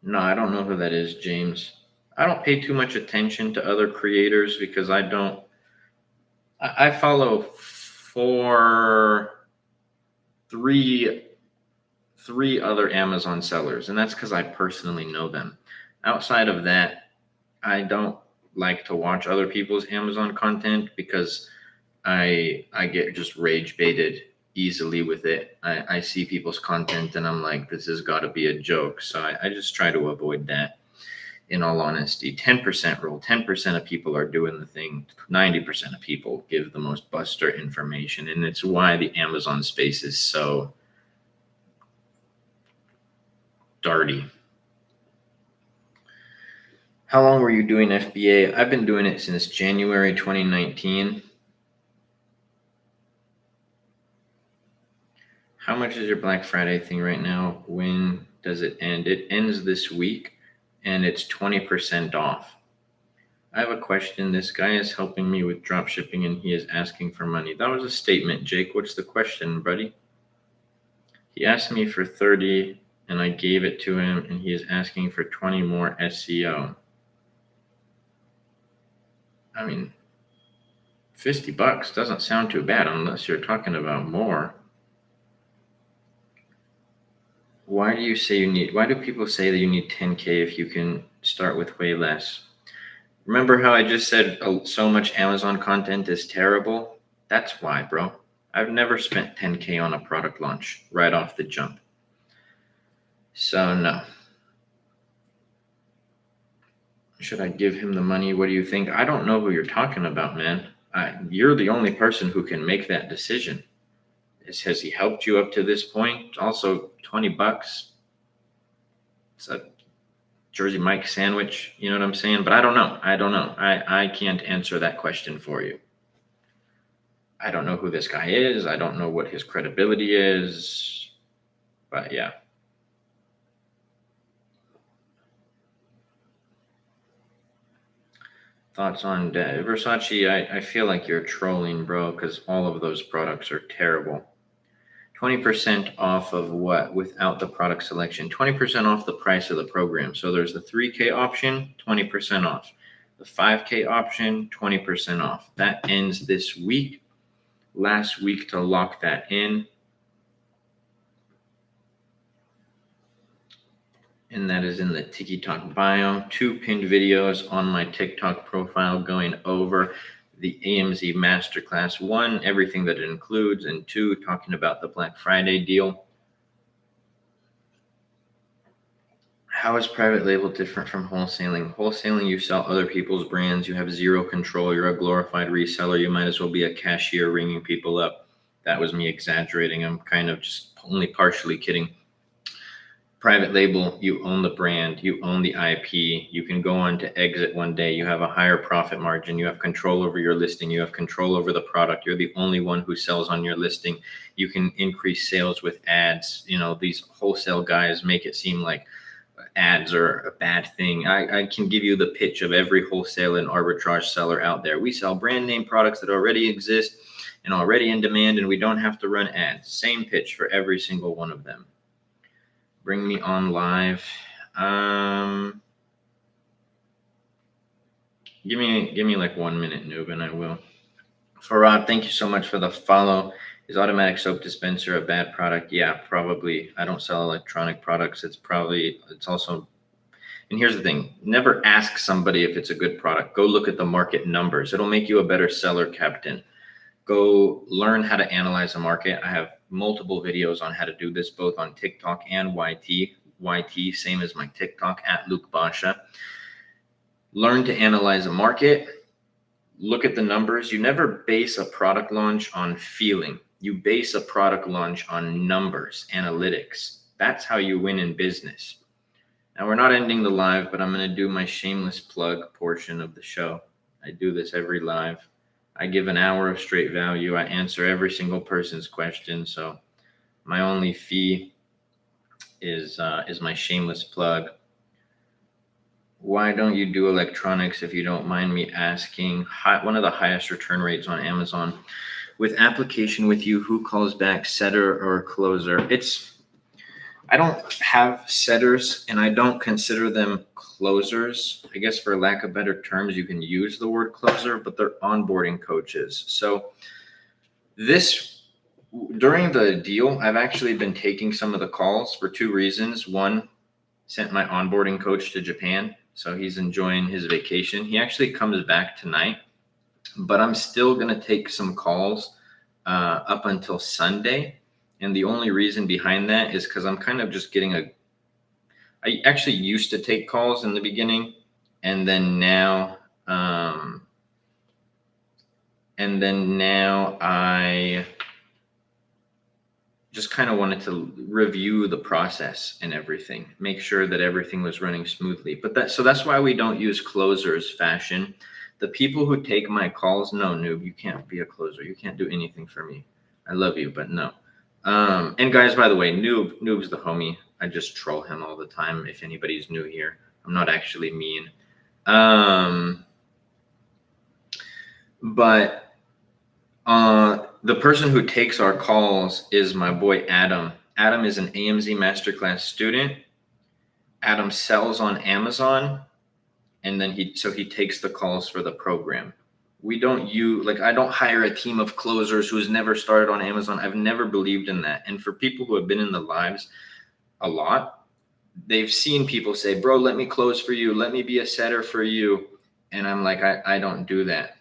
No, I don't know who that is, James. I don't pay too much attention to other creators because I follow three other Amazon sellers, and that's because I personally know them. Outside of that, I don't like to watch other people's Amazon content because I get just rage baited easily with it. I see people's content and I'm like, this has got to be a joke. So I just try to avoid that. In all honesty, 10% rule. 10% of people are doing the thing. 90% of people give the most buster information, and it's why the Amazon space is so dirty. How long were you doing FBA? I've been doing it since January 2019. How much is your Black Friday thing right now? When does it end? It ends this week and it's 20% off. I have a question. This guy is helping me with drop shipping and he is asking for money. That was a statement, Jake. What's the question, buddy? He asked me for 30 and I gave it to him and he is asking for 20 more SEO. I mean, $50 doesn't sound too bad unless you're talking about more. Why do people say that you need 10K if you can start with way less? Remember how I just said so much Amazon content is terrible? That's why, bro. I've never spent 10K on a product launch right off the jump. So no. Should I give him the money? What do you think? I don't know who you're talking about, man. You're the only person who can make that decision. Has he helped you up to this point? Also, $20. It's a Jersey Mike sandwich. You know what I'm saying? But I don't know. I can't answer that question for you. I don't know who this guy is. I don't know what his credibility is. But yeah. Thoughts on Versace? I feel like you're trolling, bro, because all of those products are terrible. 20% off of what without the product selection? 20% off the price of the program. So there's the 3K option, 20% off. The 5K option, 20% off. That ends this week. Last week to lock that in. And that is in the TikTok bio. 2 pinned videos on my TikTok profile going over the AMZ Masterclass. 1, everything that it includes, and 2, talking about the Black Friday deal. How is private label different from wholesaling? Wholesaling, you sell other people's brands. You have zero control. You're a glorified reseller. You might as well be a cashier ringing people up. That was me exaggerating. I'm kind of just only partially kidding. Private label, you own the brand, you own the IP, you can go on to exit one day, you have a higher profit margin, you have control over your listing, you have control over the product, you're the only one who sells on your listing, you can increase sales with ads. These wholesale guys make it seem like ads are a bad thing. I can give you the pitch of every wholesale and arbitrage seller out there. We sell brand name products that already exist and already in demand, and we don't have to run ads. Same pitch for every single one of them. Bring me on live. Give me like 1 minute, noob, and I will. Farad, thank you so much for the follow. Is automatic soap dispenser a bad product? Yeah, probably. I don't sell electronic products. It's also, and here's the thing, never ask somebody if it's a good product. Go look at the market numbers. It'll make you a better seller, Captain. Go learn how to analyze a market. I have multiple videos on how to do this, both on TikTok and YT. YT, same as my TikTok, at Luke Basha. Learn to analyze a market. Look at the numbers. You never base a product launch on feeling. You base a product launch on numbers, analytics. That's how you win in business. Now, we're not ending the live, but I'm going to do my shameless plug portion of the show. I do this every live. I give an hour of straight value. I answer every single person's question. So my only fee is my shameless plug. Why don't you do electronics if you don't mind me asking? One of the highest return rates on Amazon. With application with you, who calls back, setter or closer? I don't have setters and I don't consider them closers. I guess for lack of better terms, you can use the word closer, but they're onboarding coaches. So during the deal, I've actually been taking some of the calls for two reasons. One, sent my onboarding coach to Japan, so he's enjoying his vacation. He actually comes back tonight, but I'm still going to take some calls up until Sunday. And the only reason behind that is because I'm kind of just getting I actually used to take calls in the beginning, and then now I just kind of wanted to review the process and everything, make sure that everything was running smoothly. So that's why we don't use closers, Fashion. The people who take my calls, no, noob, you can't be a closer. You can't do anything for me. I love you, but no. And guys, by the way, Noob's the homie. I just troll him all the time. If anybody's new here, I'm not actually mean. But the person who takes our calls is my boy Adam. Adam is an AMZ Masterclass student. Adam sells on Amazon, and then he takes the calls for the program. I don't hire a team of closers who's never started on Amazon. I've never believed in that. And for people who have been in the lives a lot, they've seen people say, bro, let me close for you. Let me be a setter for you. And I'm like, I don't do that.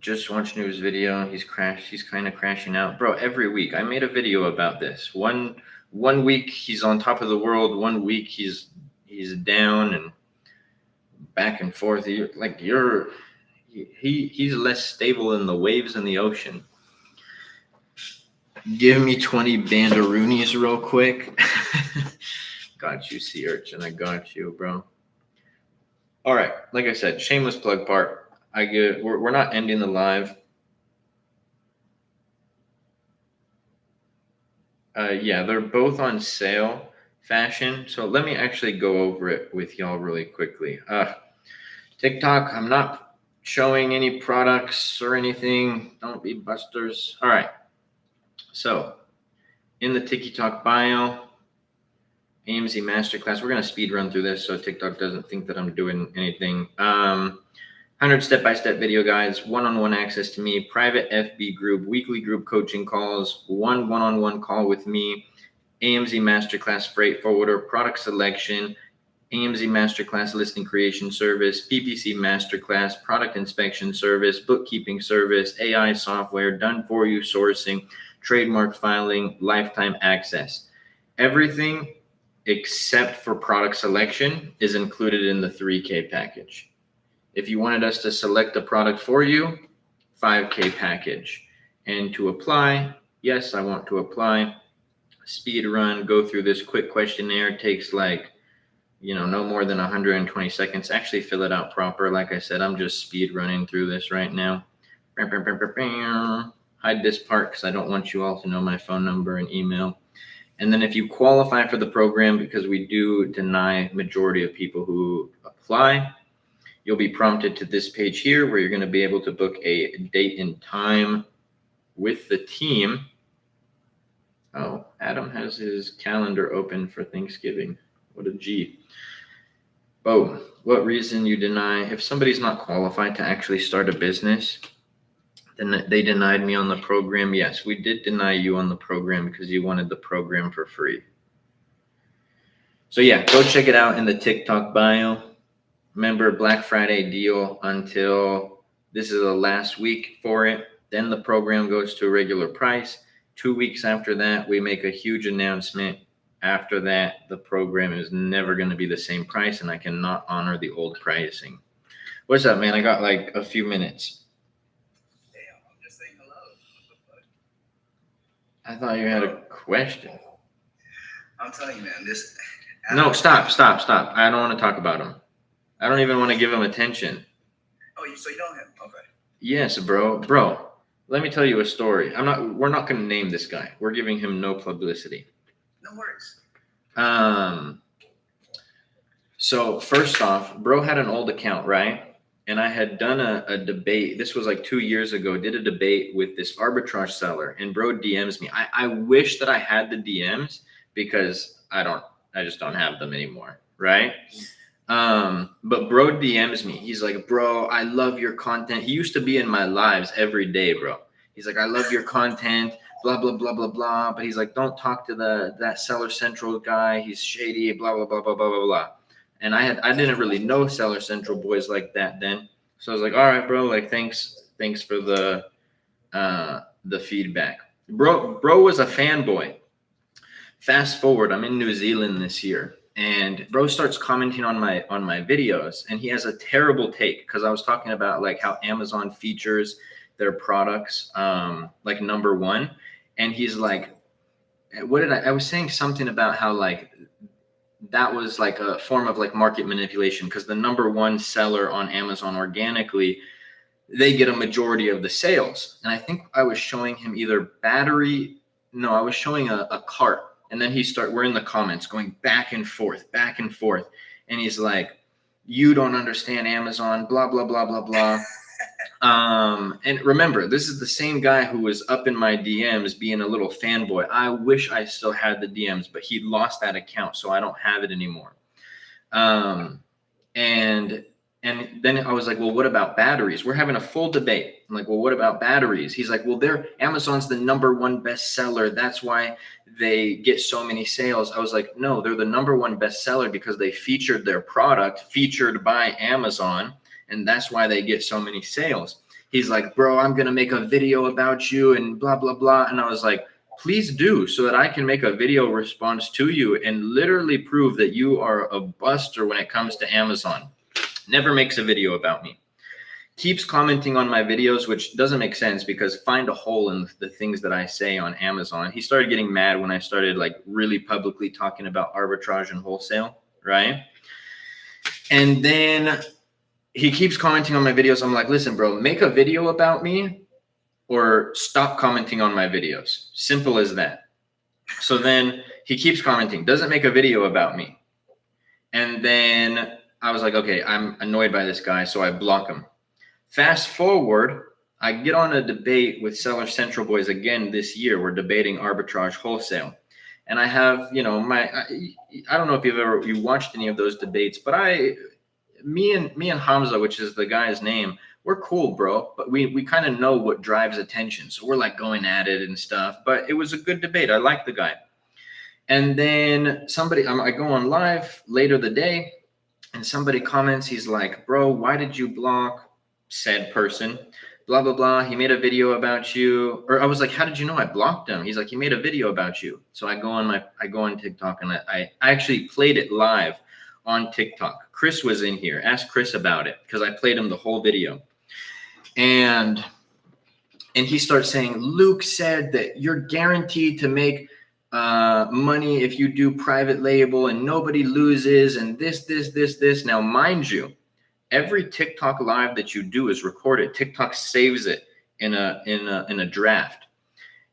Just watched News video. He's kind of crashing out. Bro, every week. I made a video about this. One week he's on top of the world. 1 week he's down and back and forth. He's less stable than the waves in the ocean. Give me 20 bandaroonies real quick. Got you, sea urchin. I got you, bro. All right. Like I said, shameless plug part. We're not ending the live. Yeah, they're both on sale, Fashion. So let me actually go over it with y'all really quickly. TikTok, I'm not showing any products or anything. Don't be busters. All right. So in the TikTok bio, AMZ Masterclass, we're going to speed run through this so TikTok doesn't think that I'm doing anything. 100 step-by-step video guides, one-on-one access to me, private FB group, weekly group coaching calls, one-on-one call with me, AMZ Masterclass freight forwarder, product selection, AMZ Masterclass listing creation service, PPC Masterclass, product inspection service, bookkeeping service, AI software, done for you sourcing, trademark filing, lifetime access. Everything except for product selection is included in the 3K package. If you wanted us to select a product for you, 5K package. And to apply, yes, I want to apply. Speed run, go through this quick questionnaire. Takes no more than 120 seconds. Actually fill it out proper. Like I said, I'm just speed running through this right now. Hide this part because I don't want you all to know my phone number and email. And then if you qualify for the program, because we do deny majority of people who apply, you'll be prompted to this page here where you're going to be able to book a date and time with the team. Oh, Adam has his calendar open for Thanksgiving. What a G. Boom. What reason you deny? If somebody's not qualified to actually start a business, then they denied me on the program. Yes, we did deny you on the program because you wanted the program for free. So yeah, go check it out in the TikTok bio. Remember, Black Friday deal until this is the last week for it. Then the program goes to a regular price. 2 weeks after that, we make a huge announcement. After that, the program is never going to be the same price, and I cannot honor the old pricing. What's up, man? I got like a few minutes. Damn, I'm just saying hello. I thought you had a question. I'm telling you, man, this. No, stop. I don't want to talk about him. I don't even want to give him attention. Oh, so you don't have? Okay. Yes, bro. let me tell you a story. We're not going to name this guy. We're giving him no publicity. No worries. So first off, bro had an old account, right? And I had done a debate. This was like 2 years ago. Did a debate with this arbitrage seller, and bro DMs me. I wish that I had the DMs because I just don't have them anymore, right? But bro DMs me. He's like, bro, I love your content. He used to be in my lives every day, bro. He's like, I love your content, blah, blah, blah, blah, blah. But he's like, don't talk to that Seller Central guy. He's shady, blah, blah, blah, blah, blah, blah, blah. And I didn't really know Seller Central boys like that then. So I was like, all right, bro, like thanks for the feedback. Bro was a fanboy. Fast forward, I'm in New Zealand this year, and bro starts commenting on my videos, and he has a terrible take because I was talking about like how Amazon features their products like number one, and he's like, what did I was saying something about how like that was like a form of like market manipulation because the number one seller on Amazon organically, they get a majority of the sales. And I think I was showing him either I was showing a cart. And then we're in the comments going back and forth. And he's like, you don't understand Amazon, blah, blah, blah, blah, blah. And remember, this is the same guy who was up in my DMs being a little fanboy. I wish I still had the DMs, but he lost that account, so I don't have it anymore. And then I was like, well, what about batteries? We're having a full debate. I'm like, well, what about batteries? He's like, well, Amazon's the number one bestseller. That's why they get so many sales. I was like, no, they're the number one bestseller because they featured their product featured by Amazon. And that's why they get so many sales. He's like, bro, I'm going to make a video about you and blah, blah, blah. And I was like, please do, so that I can make a video response to you and literally prove that you are a buster when it comes to Amazon. Never makes a video about me. Keeps commenting on my videos, which doesn't make sense because find a hole in the things that I say on Amazon. He started getting mad when I started like really publicly talking about arbitrage and wholesale, right? And then he keeps commenting on my videos. I'm like, listen, bro, make a video about me or stop commenting on my videos. Simple as that. So then he keeps commenting, doesn't make a video about me. And then I was like, okay, I'm annoyed by this guy, so I block him. Fast forward, I get on a debate with Seller Central boys again this year. We're debating arbitrage wholesale. And I have, I don't know if you watched any of those debates, but me and Hamza, which is the guy's name, we're cool, bro. But we kind of know what drives attention. So we're like going at it and stuff. But it was a good debate. I like the guy. And then I go on live later the day, and somebody comments. He's like, bro, why did you block said person? Blah, blah, blah. He made a video about you. Or I was like, how did you know I blocked him? He's like, he made a video about you. So I go on TikTok, and I actually played it live on TikTok. Chris was in here. Ask Chris about it because I played him the whole video. And he starts saying, Luke said that you're guaranteed to make money if you do private label and nobody loses and this. Now, mind you, every TikTok live that you do is recorded. TikTok saves it in a draft.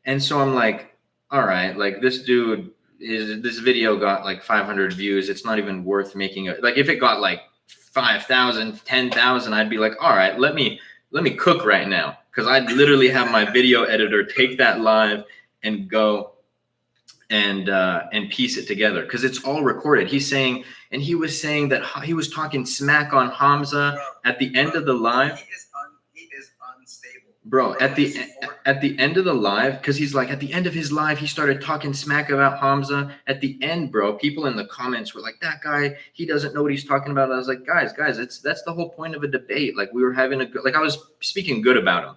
And so I'm like, all right, like this video got like 500 views. It's not even worth making it. Like if it got like 5,000, 10,000, I'd be like, all right, let me cook right now. Cause I'd literally have my video editor take that live and go and piece it together. Cause it's all recorded. He was saying that he was talking smack on Hamza at the end of the live. He is unstable. Bro, at the end of the live, because he's like, at the end of his live, he started talking smack about Hamza. At the end, bro, people in the comments were like, that guy, he doesn't know what he's talking about. And I was like, guys, that's the whole point of a debate. Like we were having I was speaking good about him.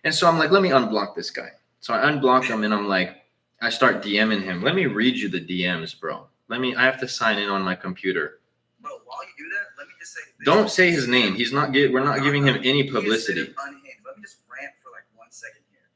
And so I'm like, let me unblock this guy. So I unblock him, and I'm like, I start DMing him. Let me read you the DMs, bro. I have to sign in on my computer. Bro, while you do that, let me just say this. Don't say his name. We're not giving him any publicity. Let me just rant for like 1 second here.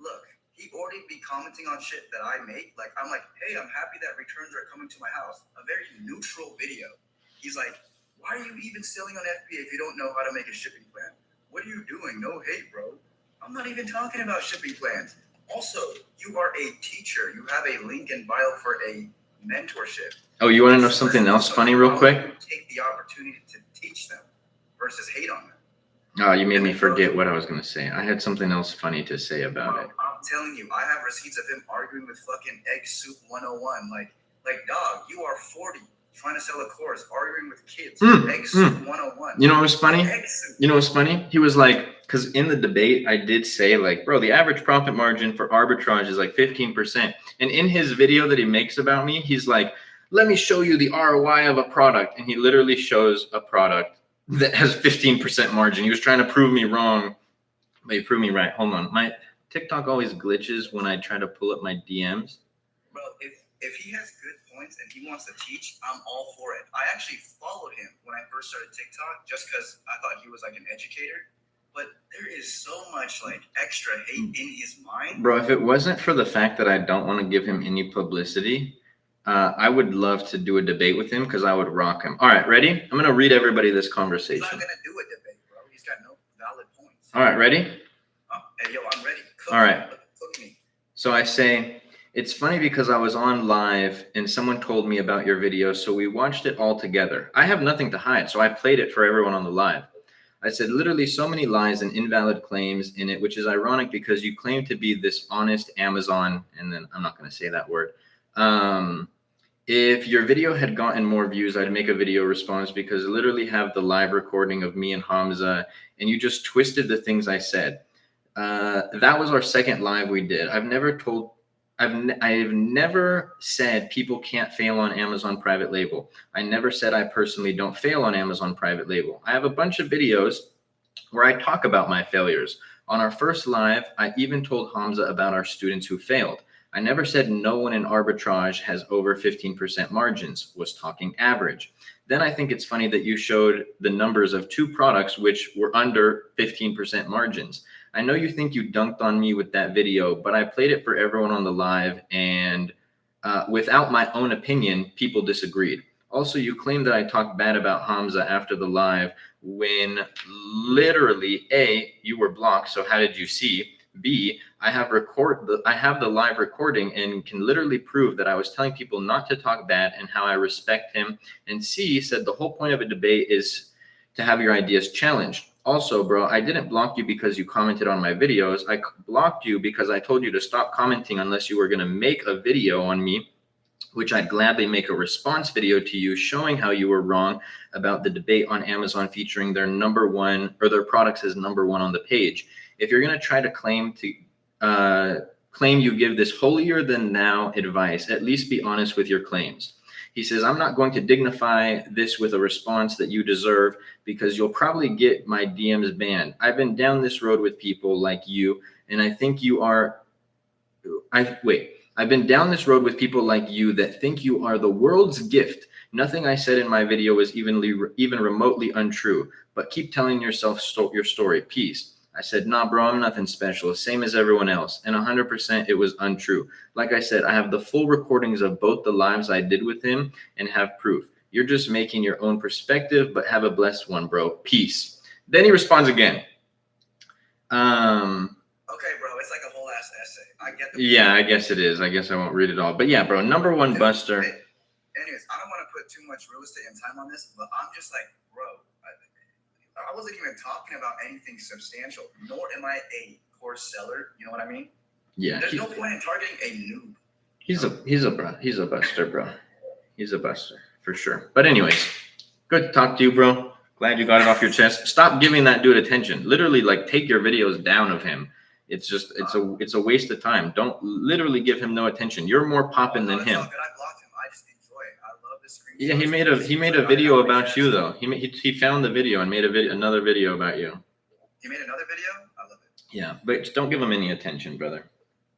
Look, he already be commenting on shit that I make. Like, I'm like, hey, I'm happy that returns are coming to my house. A very neutral video. He's like, why are you even selling on FBA if you don't know how to make a shipping plan? What are you doing? No hate, bro. I'm not even talking about shipping plans. Also, you are a teacher. You have a link in bio for a mentorship. Oh, you want to know something else funny real quick? Take the opportunity to teach them versus hate on them. Oh, you made me forget what I was going to say. I had something else funny to say about it. I'm telling you, I have receipts of him arguing with fucking Egg Soup 101. Like, dog, you are 40, trying to sell a course, arguing with kids. Egg Soup 101. You know what's funny? Egg Soup. You know what's funny? He was like, because in the debate, I did say, like, bro, the average profit margin for arbitrage is like 15%. And in his video that he makes about me, he's like, let me show you the ROI of a product. And he literally shows a product that has 15% margin. He was trying to prove me wrong, but he proved me right. Hold on. My TikTok always glitches when I try to pull up my DMs. Bro, if he has good points and he wants to teach, I'm all for it. I actually followed him when I first started TikTok just because I thought he was like an educator. But there is so much like extra hate in his mind. Bro, if it wasn't for the fact that I don't want to give him any publicity, I would love to do a debate with him because I would rock him. All right, ready? I'm going to read everybody this conversation. He's not going to do a debate, bro. He's got no valid points. All right, ready? Hey, yo, I'm ready. All right. Cook me. So I say, it's funny because I was on live and someone told me about your video, so we watched it all together. I have nothing to hide, so I played it for everyone on the live. I said literally so many lies and invalid claims in it, which is ironic because you claim to be this honest Amazon, and then I'm not going to say that word. If your video had gotten more views, I'd make a video response because I literally have the live recording of me and Hamza, and you just twisted the things I said. That was our second live we did. I've never said people can't fail on Amazon private label. I never said I personally don't fail on Amazon private label. I have a bunch of videos where I talk about my failures. On our first live, I even told Hamza about our students who failed. I never said no one in arbitrage has over 15% margins, was talking average. Then I think it's funny that you showed the numbers of 2 products which were under 15% margins. I know you think you dunked on me with that video, but I played it for everyone on the live, and without my own opinion, people disagreed. Also, you claim that I talked bad about Hamza after the live when literally, A, you were blocked, so how did you see? B, I have the live recording and can literally prove that I was telling people not to talk bad and how I respect him. And C, said the whole point of a debate is to have your ideas challenged. Also, bro, I didn't block you because you commented on my videos. I blocked you because I told you to stop commenting unless you were going to make a video on me, which I'd gladly make a response video to you showing how you were wrong about the debate on Amazon featuring their their products as #1 on the page. If you're going to try to claim you give this holier than thou advice, at least be honest with your claims. He says, I'm not going to dignify this with a response that you deserve because you'll probably get my DMs banned. I've been down this road with people like you, and I think you are. I've been down this road with people like you that think you are the world's gift. Nothing I said in my video is even remotely untrue, but keep telling yourself your story. Peace. I said, nah, bro, I'm nothing special, same as everyone else. And 100% it was untrue. Like I said, I have the full recordings of both the lives I did with him and have proof. You're just making your own perspective, but have a blessed one, bro. Peace. Then he responds again. Okay, bro, it's like a whole ass essay. I get the Yeah, I guess it is. I guess I won't read it all. But yeah, bro, #1 buster. Anyways, I don't want to put too much real estate and time on this, but I'm just like, bro, I wasn't even talking about anything substantial, nor am I a course seller. You know what I mean? Yeah. There's no point in targeting a noob. He's a buster, bro. He's a buster for sure. But anyways, good to talk to you, bro. Glad you got it off your chest. Stop giving that dude attention. Literally, like, take your videos down of him. It's just it's a waste of time. Don't literally give him no attention. You're more popping than him. I blocked him. I just enjoy it. I love the screen. Yeah, he made a video about you though. He found the video and made another video about you. He made another video? I love it. Yeah, but just don't give him any attention, brother.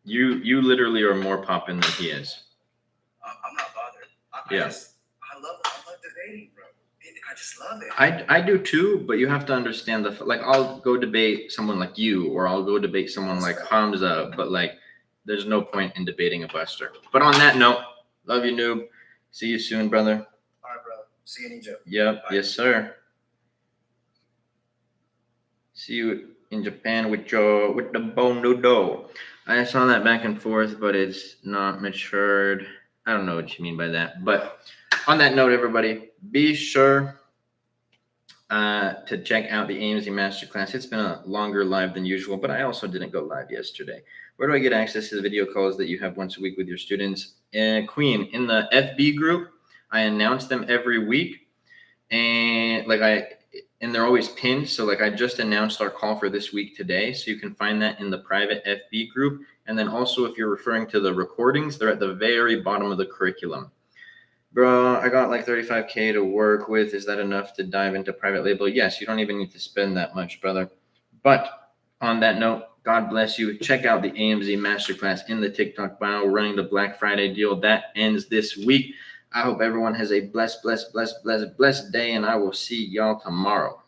You literally are more popping than he is. I'm not bothered. I love debating, bro. I just love it. I do too, but you have to understand I'll go debate someone like you, or I'll go debate someone like Hamza, but like there's no point in debating a buster. But on that note, love you, noob. See you soon, brother. All right, bro. See you in Egypt. Yep. Bye. Yes, sir. See you. in Japan with the bone noodle. I saw that back and forth, but it's not matured. I don't know what you mean by that. But on that note, everybody, be sure to check out the AMZ Masterclass. It's been a longer live than usual, but I also didn't go live yesterday. Where do I get access to the video calls that you have once a week with your students? Queen, in the FB group, I announce them every week, and they're always pinned. So like I just announced our call for this week today, so you can find that in the private FB group. And then also, if you're referring to the recordings, they're at the very bottom of the curriculum. Bro, I got like 35K to work with. Is that enough to dive into private label? Yes, you don't even need to spend that much, brother. But on that note, God bless you. Check out the AMZ Masterclass in the TikTok bio, running the Black Friday deal. That ends this week. I hope everyone has a blessed day, and I will see y'all tomorrow.